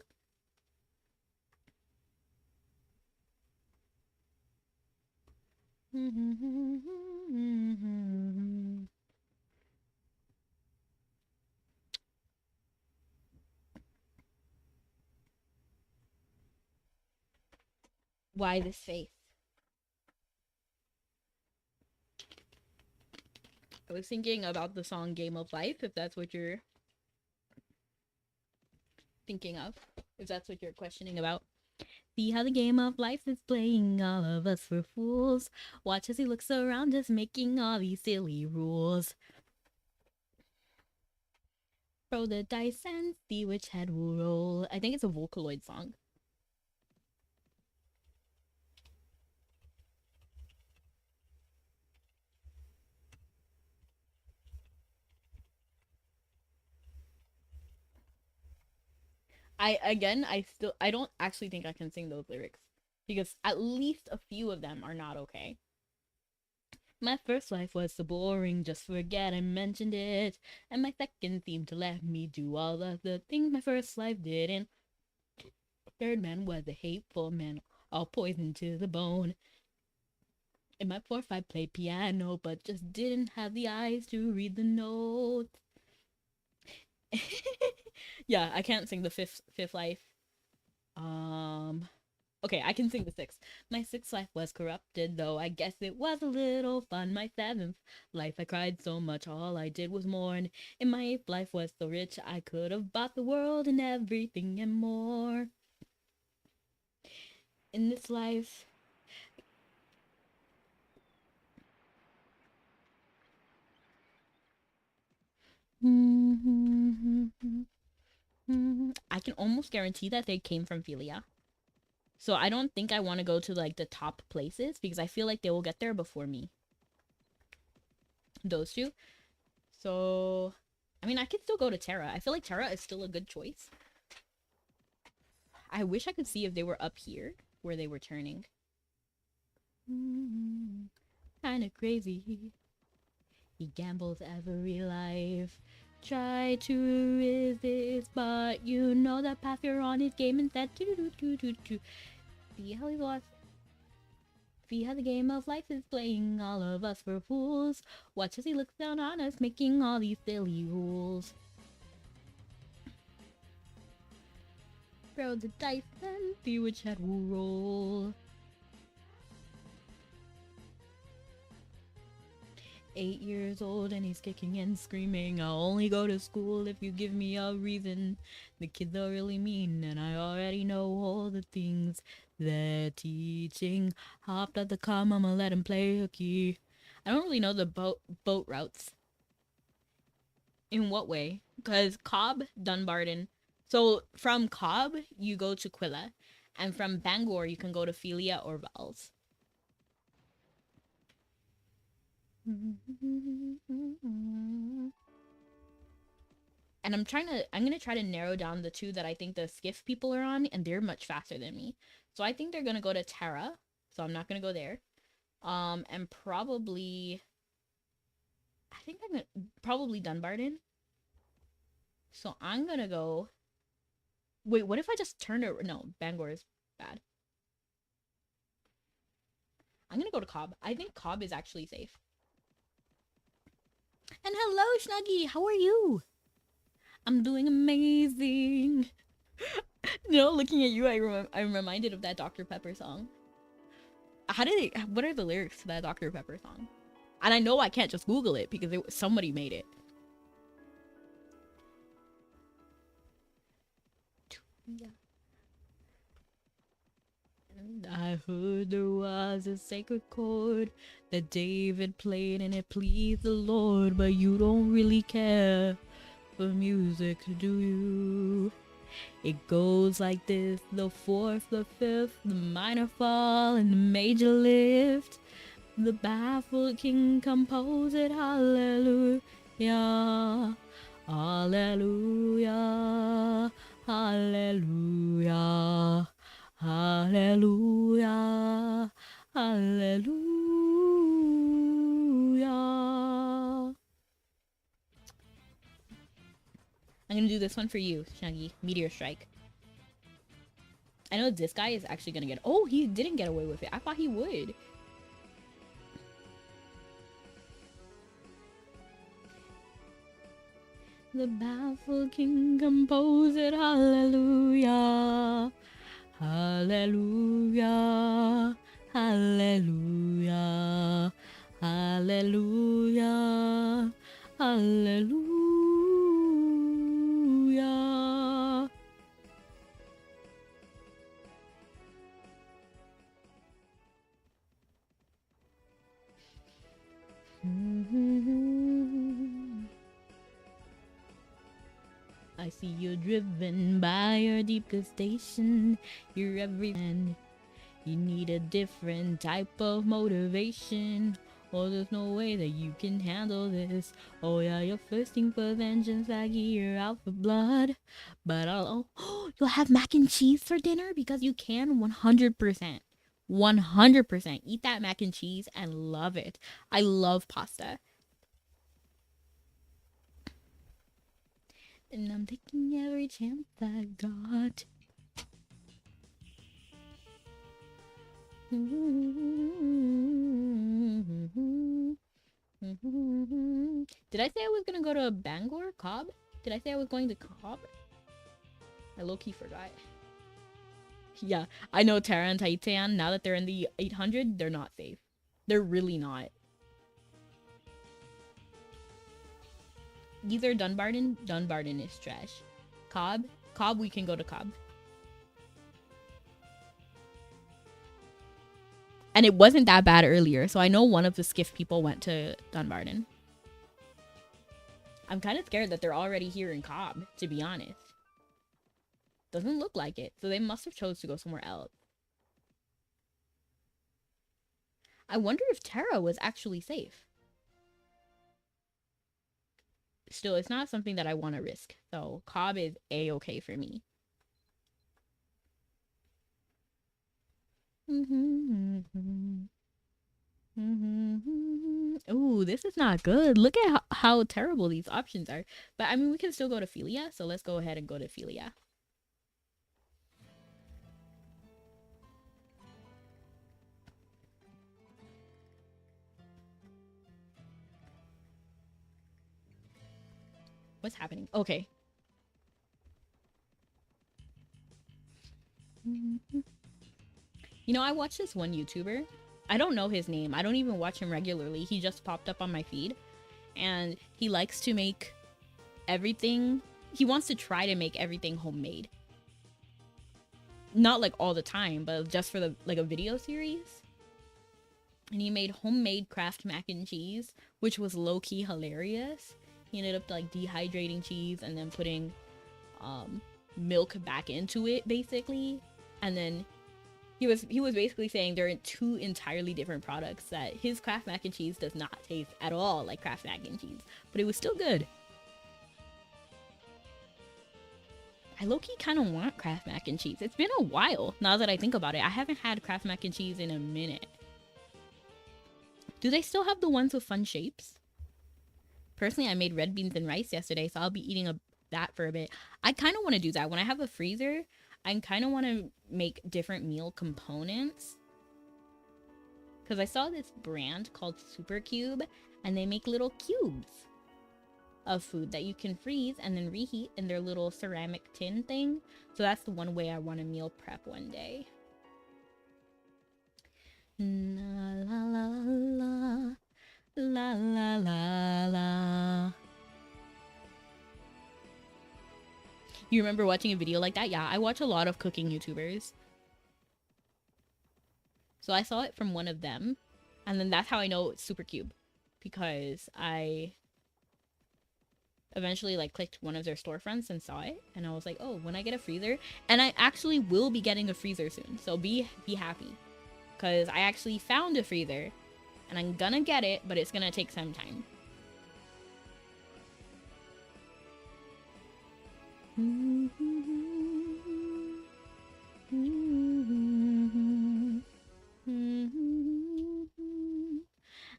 Why this face? I was thinking about the song Game of Life, if that's what you're thinking of. If that's what you're questioning about. See how the game of life is playing all of us for fools. Watch as he looks around us, making all these silly rules. Throw the dice and see which head will roll. I think it's a Vocaloid song. I don't actually think I can sing those lyrics because at least a few of them are not okay. My first life was so boring, just forget I mentioned it. And my second seemed to let me do all of the things my first life didn't. Third man was a hateful man, all poison to the bone. In my fourth, I played piano, but just didn't have the eyes to read the notes. Yeah, I can't sing the fifth life. Okay, I can sing the sixth. My sixth life was corrupted, though I guess it was a little fun. My seventh life, I cried so much, all I did was mourn. And my eighth life was so rich, I could have bought the world and everything and more. In this life, I can almost guarantee that they came from Philia. So I don't think I want to go to like the top places because I feel like they will get there before me. Those two. So, I mean, I could still go to Terra. I feel like Terra is still a good choice. I wish I could see if they were up here where they were turning. Kinda crazy. He gambles every life. Try to resist, but you know that path you're on is game instead. See how he lost. See how the game of life is playing all of us for fools. Watch as he looks down on us, making all these silly rules. Throw the dice and see which head will roll. 8 years old and he's kicking and screaming. I'll only go to school if you give me a reason. The kids are really mean and I already know all the things they're teaching. Hopped at the car, mama let him play hooky. I don't really know the boat routes. In what way? Because Cobb, Dunbarton. So from Cobb, you go to Quilla. And from Bangor, you can go to Philia or Vals. And I'm gonna try to narrow down the two that I think the skiff people are on, and they're much faster than me. So I think they're gonna go to Terra. So I'm not gonna go there. And probably I think I'm gonna probably Dunbarton. So I'm gonna go. Wait, what if I just turned it? No, Bangor is bad. I'm gonna go to Cobb. I think Cobb is actually safe. And hello, Snuggy. How are you? I'm doing amazing. You know, looking at you, I'm reminded of that Dr. Pepper song. What are the lyrics to that Dr. Pepper song? And I know I can't just Google it because somebody made it. Yeah. And I heard there was a sacred chord that David played and it pleased the Lord, but you don't really care for music, do you? It goes like this: the fourth, the fifth, the minor fall, and the major lift. The baffled king composed it, hallelujah, hallelujah, hallelujah, hallelujah, hallelujah. I'm gonna do this one for you, Shaggy. Meteor Strike. I know this guy is actually gonna get. Oh, he didn't get away with it. I thought he would. The baffled king composed it, hallelujah, Hallelujah, hallelujah, hallelujah, hallelujah. I see you driven by your deep station. You're every man. You need a different type of motivation. Oh, there's no way that you can handle this. Oh yeah, you're thirsting for vengeance like you're out for blood. But you'll have mac and cheese for dinner because you can 100%. 100% eat that mac and cheese and love it. I love pasta. And I'm taking every chance I got. Did I say I was gonna go to Bangor? Cobb? Did I say I was going to Cobb? I low-key forgot. Yeah, I know Tara and Titan, now that they're in the 800, they're not safe. They're really not. Either Dunbarton. Dunbarton is trash. Cobb? Cobb, we can go to Cobb. And it wasn't that bad earlier, so I know one of the skiff people went to Dunbarton. I'm kind of scared that they're already here in Cobb, to be honest. Doesn't look like it, so they must have chose to go somewhere else. I wonder if Tara was actually safe. Still, it's not something that I want to risk, so Cobb is a-okay for me. Ooh, this is not good. Look at how terrible these options are. But I mean, we can still go to Philia, so let's go ahead and go to Philia. What's happening? Okay. You know, I watched this one YouTuber. I don't know his name. I don't even watch him regularly. He just popped up on my feed. And he likes to make everything. He wants to try to make everything homemade. Not like all the time, but just for the like a video series. And he made homemade Kraft mac and cheese, which was low-key hilarious. He ended up like dehydrating cheese and then putting milk back into it, basically. And then he was basically saying there are two entirely different products, that his Kraft mac and cheese does not taste at all like Kraft mac and cheese, but it was still good. I low-key kind of want Kraft mac and cheese. It's been a while now that I think about it. I haven't had Kraft mac and cheese in a minute. Do they still have the ones with fun shapes? Personally, I made red beans and rice yesterday, so I'll be eating that for a bit. I kind of want to do that. When I have a freezer, I kind of want to make different meal components. Because I saw this brand called Super Cube, and they make little cubes of food that you can freeze and then reheat in their little ceramic tin thing. So that's the one way I want to meal prep one day. La la la la la la la la. You remember watching a video like that? Yeah, I watch a lot of cooking YouTubers. So I saw it from one of them, and then that's how I know it's Super Cube, because I eventually like clicked one of their storefronts and saw it, and I was like, oh, when I get a freezer, and I actually will be getting a freezer soon, so be happy, because I actually found a freezer, and I'm gonna get it, but it's gonna take some time.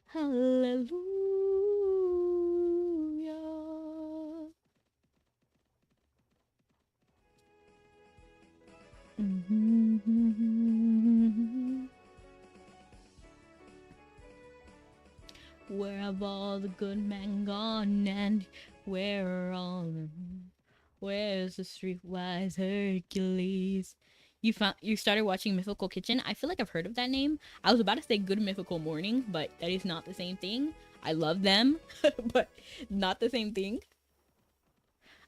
Hallelujah. Where have all the good men gone, and where are all the... Where's the streetwise Hercules? You started watching Mythical Kitchen. I feel like I've heard of that name. I was about to say Good Mythical Morning, but that is not the same thing. I love them, but not the same thing.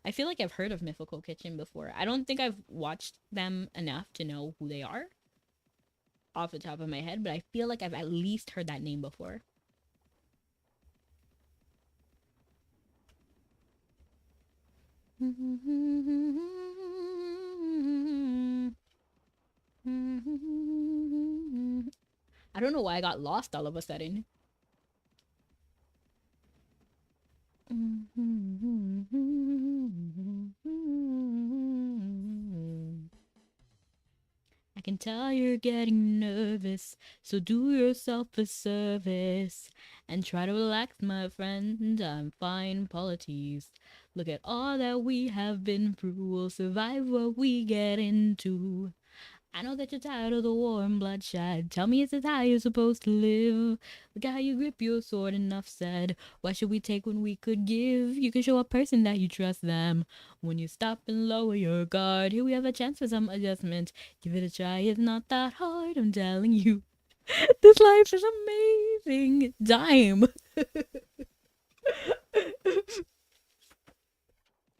I feel like I've heard of Mythical Kitchen before. I don't think I've watched them enough to know who they are off the top of my head, but I feel like I've at least heard that name before. I don't know why I got lost all of a sudden. I can tell you're getting nervous, so do yourself a service and try to relax, my friend. I'm fine, polities. Look at all that we have been through. We'll survive what we get into. I know that you're tired of the war and bloodshed. Tell me, is this how you're supposed to live? Look at how you grip your sword, enough said. Why should we take when we could give? You can show a person that you trust them. When you stop and lower your guard, here we have a chance for some adjustment. Give it a try, it's not that hard, I'm telling you. This life is amazing. Dime.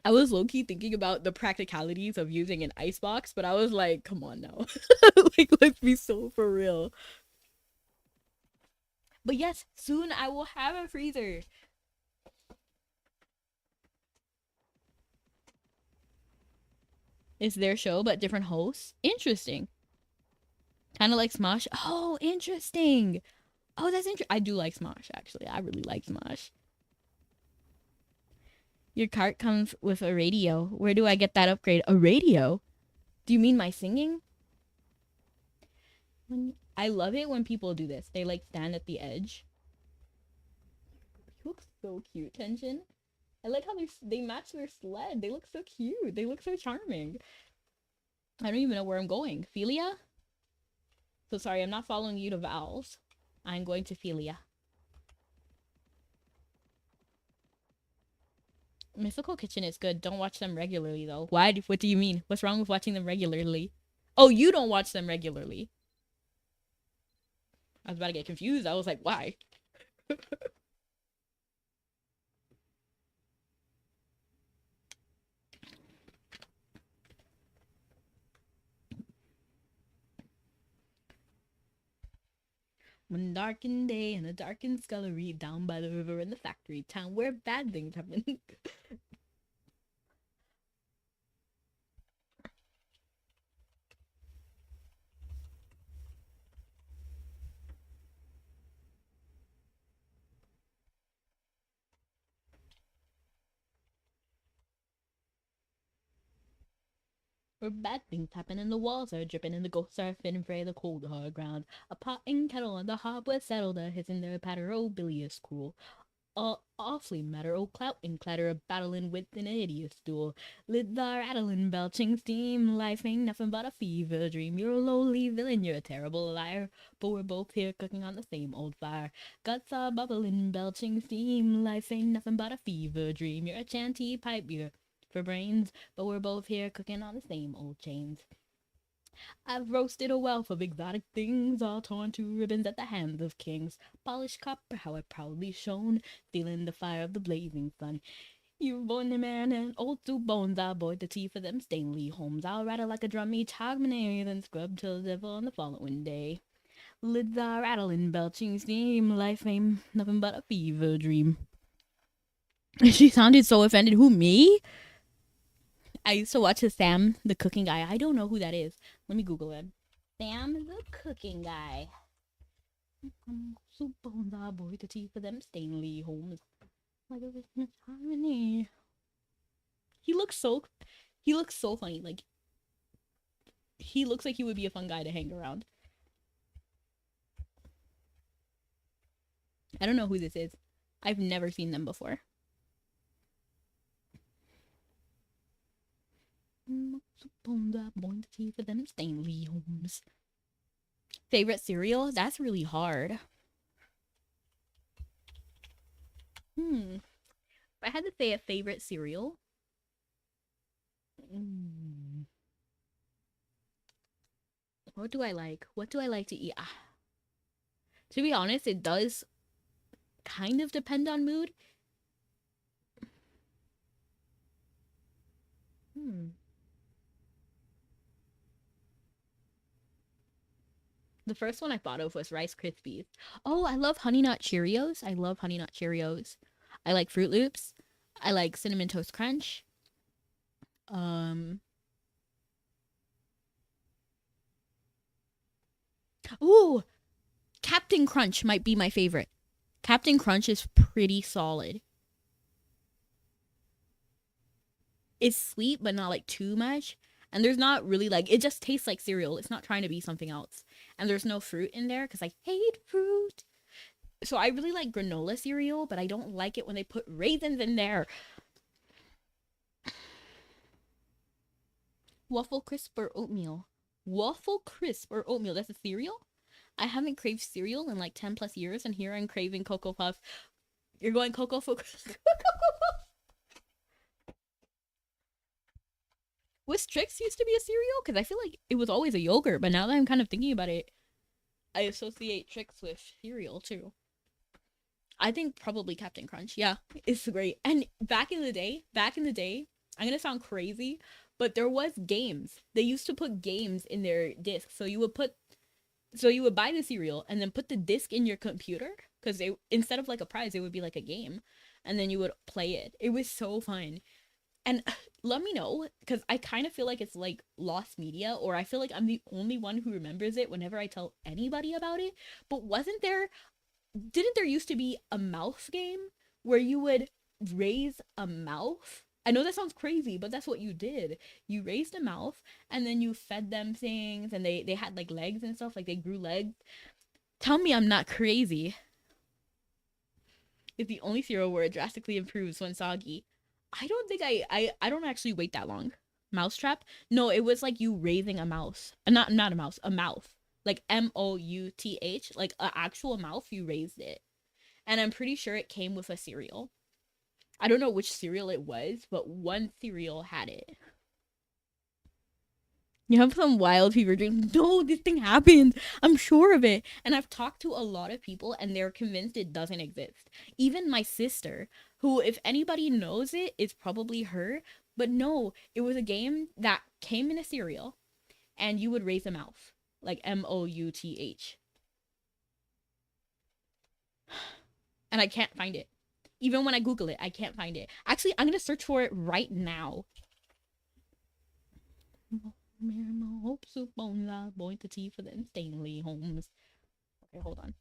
I was low-key thinking about the practicalities of using an icebox, but I was like, come on now. Like, let's be so for real. But yes, soon I will have a freezer. It's their show, but different hosts. Interesting. Kind of like Smosh. Oh, interesting. Oh, that's interesting. I do like Smosh, actually. I really like Smosh. Your cart comes with a radio. Where do I get that upgrade? A radio? Do you mean my singing? I love it when people do this. They like stand at the edge. You look so cute, Tension. I like how they match their sled. They look so cute. They look so charming. I don't even know where I'm going. Philia? So sorry, I'm not following you to Val's. I'm going to Philia. Mythical Kitchen is good. Don't watch them regularly though. Why? What do you mean? What's wrong with watching them regularly? Oh, you don't watch them regularly. I was about to get confused. I was like, why? One darkened day in a darkened scullery down by the river in the factory town where bad things happen. Where bad things happen and the walls are dripping and the ghosts are fit and fray the cold hard ground. A pot and kettle on the hob was settled, a hissing their patter, oh bilious cool. All awfully matter, oh clout and clatter, a battling with an hideous duel. Lids are rattling, belching steam, life ain't nothing but a fever dream. You're a lowly villain, you're a terrible liar, but we're both here cooking on the same old fire. Guts are bubbling, belching steam, life ain't nothing but a fever dream. You're a chanty pipe, you're for brains, but we're both here cooking on the same old chains. I've roasted a wealth of exotic things, all torn to ribbons at the hands of kings. Polished copper, how I proudly shone, feeling the fire of the blazing sun. You've borne a man and old soup bones, I'll boil the tea for them Stanley Holmes. I'll rattle like a drum each hogmanay, then scrub till the devil on the following day. Lids are rattling, belching steam, life ain't nothing but a fever dream. She sounded so offended. Who, me? I used to watch Sam, the cooking guy. I don't know who that is. Let me Google him. Sam, the cooking guy. Soup bones, I boil the tea for them Stanley Holmes. Like a Christmas harmony. He looks so funny. Like he looks like he would be a fun guy to hang around. I don't know who this is. I've never seen them before. Soup bones, I boil the tea for them Stanley Holmes. Favorite cereal? That's really hard. If I had to say a favorite cereal, What do I like? What do I like to eat? To be honest, it does kind of depend on mood. Hmm. The first one I thought of was Rice Krispies. Oh, I love Honey Nut Cheerios. I love Honey Nut Cheerios. I like Fruit Loops. I like Cinnamon Toast Crunch. Um. Ooh, Captain Crunch might be my favorite. Captain Crunch is pretty solid. It's sweet, but not like too much. And there's not really like, it just tastes like cereal. It's not trying to be something else. And there's no fruit in there because I hate fruit. So I really like granola cereal, but I don't like it when they put raisins in there. Waffle crisp or oatmeal? Waffle crisp or oatmeal? That's a cereal? I haven't craved cereal in like 10 plus years, and here I'm craving Cocoa Puffs. You're going Cocoa for Was Trix used to be a cereal? Because I feel like it was always a yogurt, but now that I'm kind of thinking about it, I associate Trix with cereal too. I think probably Captain Crunch. Yeah, it's great. And back in the day, I'm gonna sound crazy, but there was games. They used to put games in their discs. So you would buy the cereal and then put the disc in your computer because they instead of like a prize, it would be like a game, and then you would play it. It was so fun. And let me know because I kind of feel like it's like lost media, or I feel like I'm the only one who remembers it whenever I tell anybody about it. But didn't there used to be a mouse game where you would raise a mouse? I know that sounds crazy, but that's what you did. You raised a mouse and then you fed them things, and they had like legs and stuff, like they grew legs. Tell me I'm not crazy. It's the only cereal where it drastically improves when soggy. I don't think I don't actually wait that long. Mousetrap? No, it was like you raising a mouse. Not a mouse, a mouth. Like Mouth, like an actual mouth, you raised it. And I'm pretty sure it came with a cereal. I don't know which cereal it was, but one cereal had it. You have some wild fever dream. No, this thing happened. I'm sure of it. And I've talked to a lot of people and they're convinced it doesn't exist. Even my sister, who, if anybody knows it, it's probably her. But no, it was a game that came in a cereal and you would raise a mouth. Like Mouth. And I can't find it. Even when I Google it, I can't find it. Actually, I'm going to search for it right now. Hopes upon la boy the tea for them Stanley Holmes. Okay, hold on.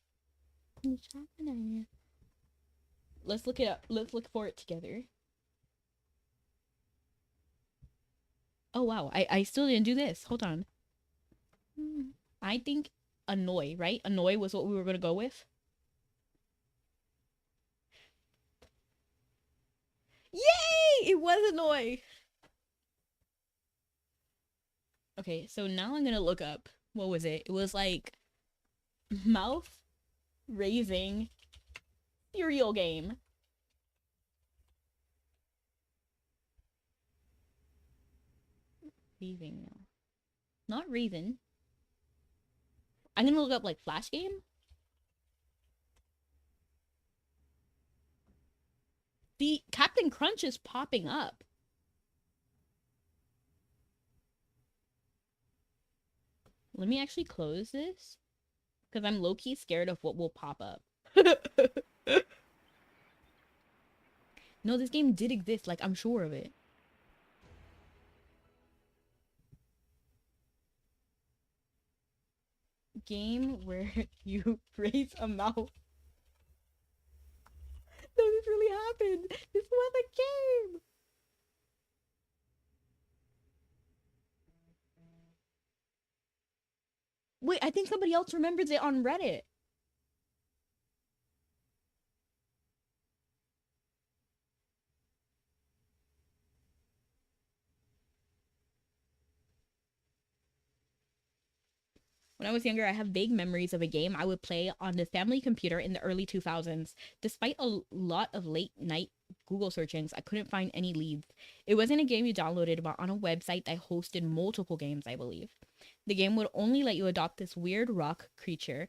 Let's look it up. Let's look for it together. Oh wow, I still didn't do this. Hold on. I think annoy, right? Annoy was what we were gonna go with. Yay! It was annoy. Okay, so now I'm gonna look up. What was it? It was like mouth raising cereal game. Raising now. Not raisin. I'm gonna look up like flash game. The Captain Crunch is popping up. Let me actually close this because I'm low-key scared of what will pop up. No, this game did exist. Like, I'm sure of it. Game where you raise a mouse. No, this really happened. This was a game. Wait, I think somebody else remembers it on Reddit. When I was younger, I have vague memories of a game I would play on the family computer in the early 2000s. Despite a lot of late night Google searchings, I couldn't find any leads. It wasn't a game you downloaded, but on a website that hosted multiple games, I believe. The game would only let you adopt this weird rock creature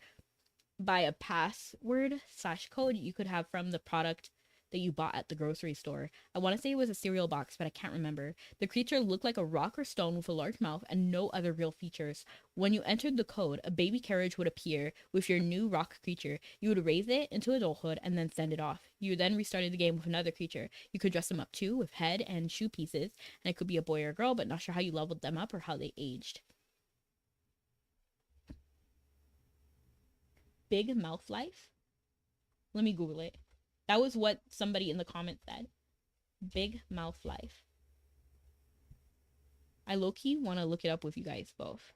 by a password/code you could have from the product that you bought at the grocery store. I want to say it was a cereal box, but I can't remember. The creature looked like a rock or stone with a large mouth and no other real features. When you entered the code, a baby carriage would appear with your new rock creature. You would raise it into adulthood and then send it off. You then restarted the game with another creature. You could dress them up too, with head and shoe pieces, and it could be a boy or a girl, but not sure how you leveled them up or how they aged. Big Mouth Life? Let me Google it. That was what somebody in the comments said. Big Mouth Life. I low-key want to look it up with you guys both.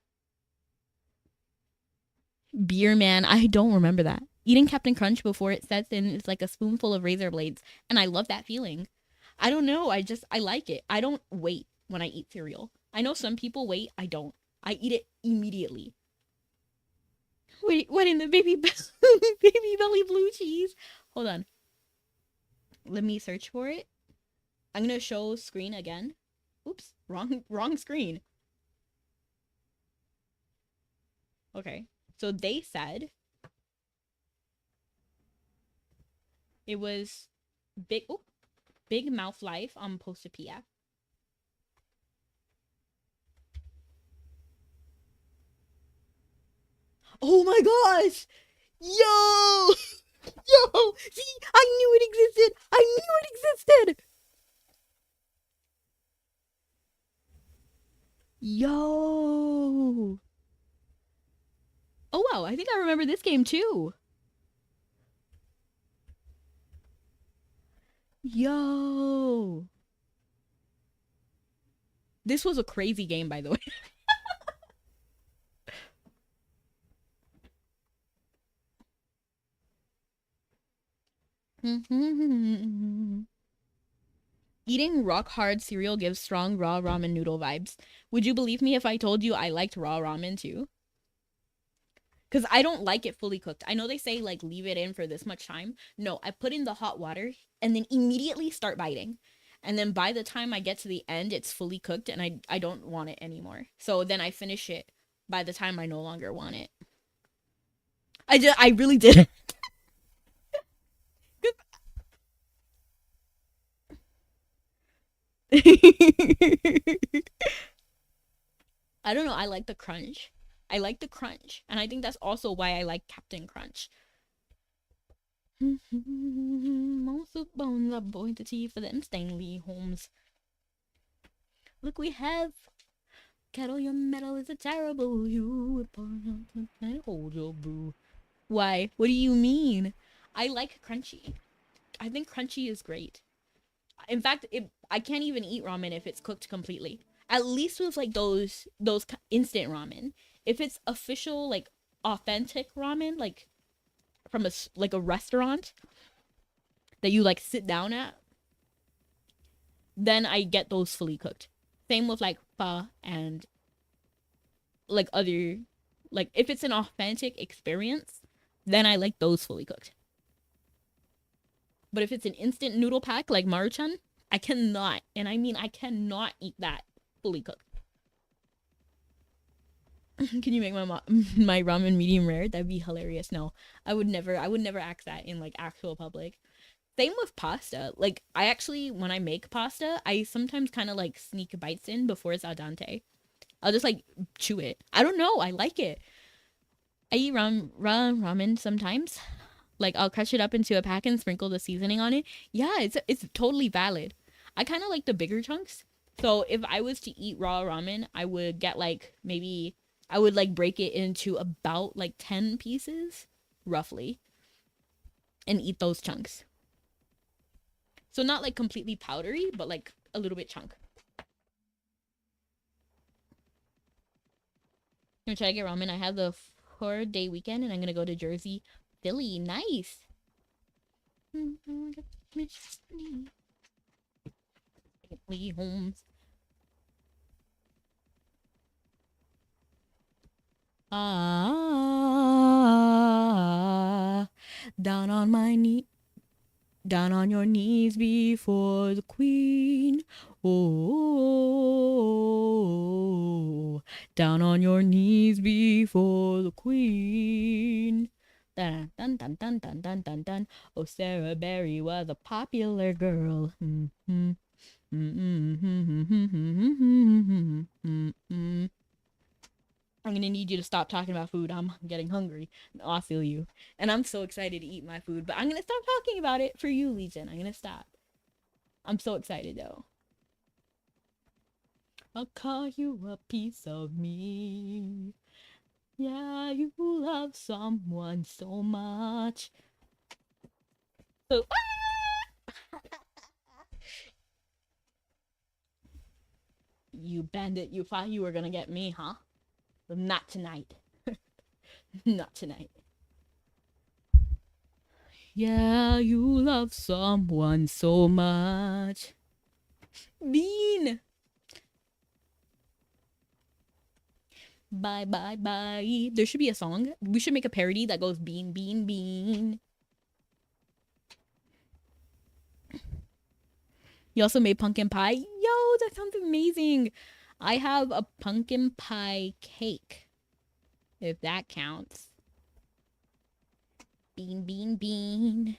Beer Man. I don't remember that. Eating Captain Crunch before it sets in is like a spoonful of razor blades, and I love that feeling. I don't know. I like it. I don't wait when I eat cereal. I know some people wait. I don't. I eat it immediately. Wait, what in the baby belly blue cheese? Hold on. Let me search for it. I'm gonna show screen again. Oops, wrong screen. Okay, so they said it was Big Mouth Life on Post-a-Pia. Oh my gosh! Yo! Yo! See, I knew it existed! I knew it existed! Yo! Oh wow, I think I remember this game too. Yo! This was a crazy game, by the way. Eating rock hard cereal gives strong raw ramen noodle vibes. Would you believe me if I told you I liked raw ramen too? Because I don't like it fully cooked. I know they say like leave it in for this much time. No, I put in the hot water and then immediately start biting. And then by the time I get to the end, it's fully cooked and I don't want it anymore. So then I finish it by the time I no longer want it. I really did. I don't know. I like the crunch. I like the crunch. And I think that's also why I like Captain Crunch. Most of bones are boy to tea for them Stanley Holmes. Look, we have kettle. Your metal is a terrible you. Hold your brew. Why? What do you mean? I like crunchy. I think crunchy is great. In fact, I can't even eat ramen if it's cooked completely. At least with like those instant ramen. If it's official like authentic ramen, like from a restaurant that you like sit down at, then I get those fully cooked. Same with like pho and like other, like if it's an authentic experience, then I like those fully cooked. But if it's an instant noodle pack like Maruchan, I cannot, and I mean I cannot eat that fully cooked. Can you make my ramen medium rare? That'd be hilarious. No, I would never ask that in like actual public. Same with pasta. Like I actually, when I make pasta, I sometimes kind of like sneak bites in before it's al dente. I'll just like chew it. I don't know. I like it. I eat ramen sometimes. Like I'll crush it up into a pack and sprinkle the seasoning on it. Yeah, it's totally valid. I kind of like the bigger chunks. So if I was to eat raw ramen, I would get like maybe I would like break it into about like 10 pieces roughly and eat those chunks. So not like completely powdery, but like a little bit chunk. I'm gonna try to get ramen. I have the 4-day weekend and I'm gonna go to Jersey, Philly. Nice. Holmes. Down on my knee. Down on your knees before the queen. Oh, down on your knees before the queen. Dun dun dun dun dun dun dun dun. Oh, Sarah Berry was a popular girl. Mm-hmm. Mm-hmm. I'm gonna need you to stop talking about food. I'm getting hungry. No, I feel you. And I'm so excited to eat my food, but I'm gonna stop talking about it for you, Legion. I'm gonna stop. I'm so excited though. I'll call you a piece of me. Yeah, you love someone so much. So, you bandit, you thought you were gonna get me, huh? But not tonight. Not tonight. Yeah, you love someone so much. Bean! Bye, bye, bye. There should be a song. We should make a parody that goes bean, bean, bean. You also made pumpkin pie. Yo, that sounds amazing. I have a pumpkin pie cake, if that counts. Bean, bean, bean.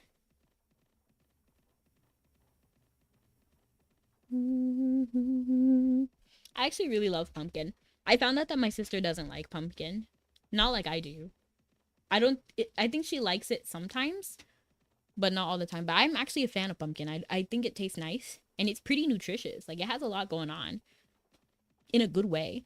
I actually really love pumpkin. I found out that my sister doesn't like pumpkin. Not like I do. I think she likes it sometimes, but not all the time. But I'm actually a fan of pumpkin. I think it tastes nice. And it's pretty nutritious. Like, it has a lot going on. In a good way.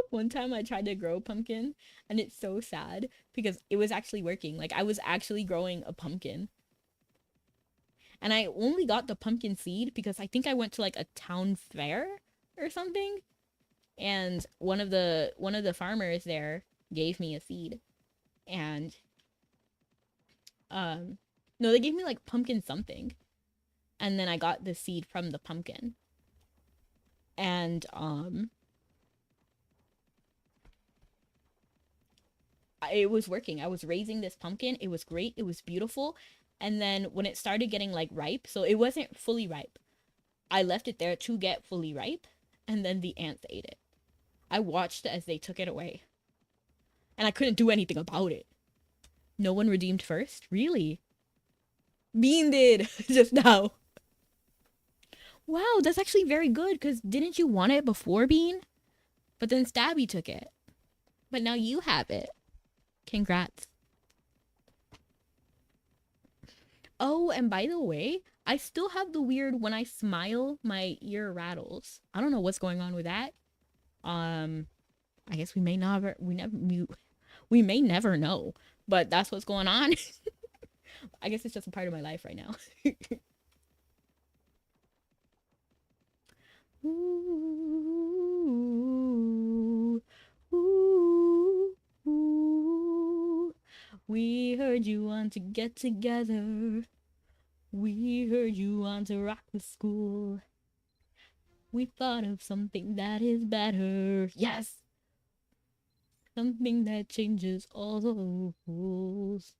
One time I tried to grow pumpkin, and it's so sad because it was actually working. Like, I was actually growing a pumpkin. And I only got the pumpkin seed because I think I went to like a town fair or something. And one of the farmers there gave me a seed. And no, they gave me like pumpkin something. And then I got the seed from the pumpkin. And it was working. I was raising this pumpkin. It was great. It was beautiful. And then when it started getting like ripe, so it wasn't fully ripe. I left it there to get fully ripe, and then the ants ate it. I watched as they took it away. And I couldn't do anything about it. No one redeemed first? Really? Bean did just now. Wow, that's actually very good, because didn't you want it before Bean? But then Stabby took it. But now you have it. Congrats. Oh, and by the way, I still have the weird when I smile, my ear rattles. I don't know what's going on with that. I guess we may never know, but that's what's going on. I guess it's just a part of my life right now. Ooh, ooh, ooh. We heard you want to get together. We heard you want to rock the school. We thought of something that is better. Yes! Something that changes all the rules.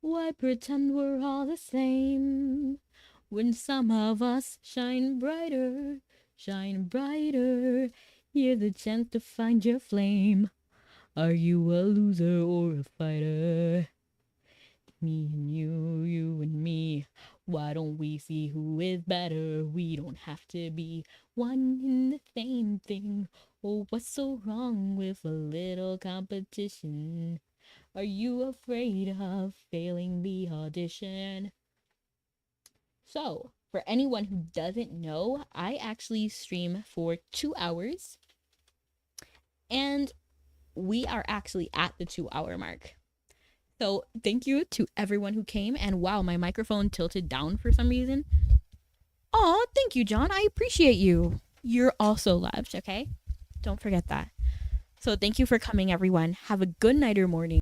Why pretend we're all the same when some of us shine brighter, shine brighter? Here's a chance to find your flame. Are you a loser or a fighter? Me and you and me. Why don't we see who is better? We don't have to be one in the same thing. Oh, what's so wrong with a little competition? Are you afraid of failing the audition? So, for anyone who doesn't know, I actually stream for 2 hours. And we are actually at the 2-hour mark. So, thank you to everyone who came. And wow, my microphone tilted down for some reason. Aw, thank you, John. I appreciate you. You're also loved, okay? Don't forget that. So, thank you for coming, everyone. Have a good night or morning.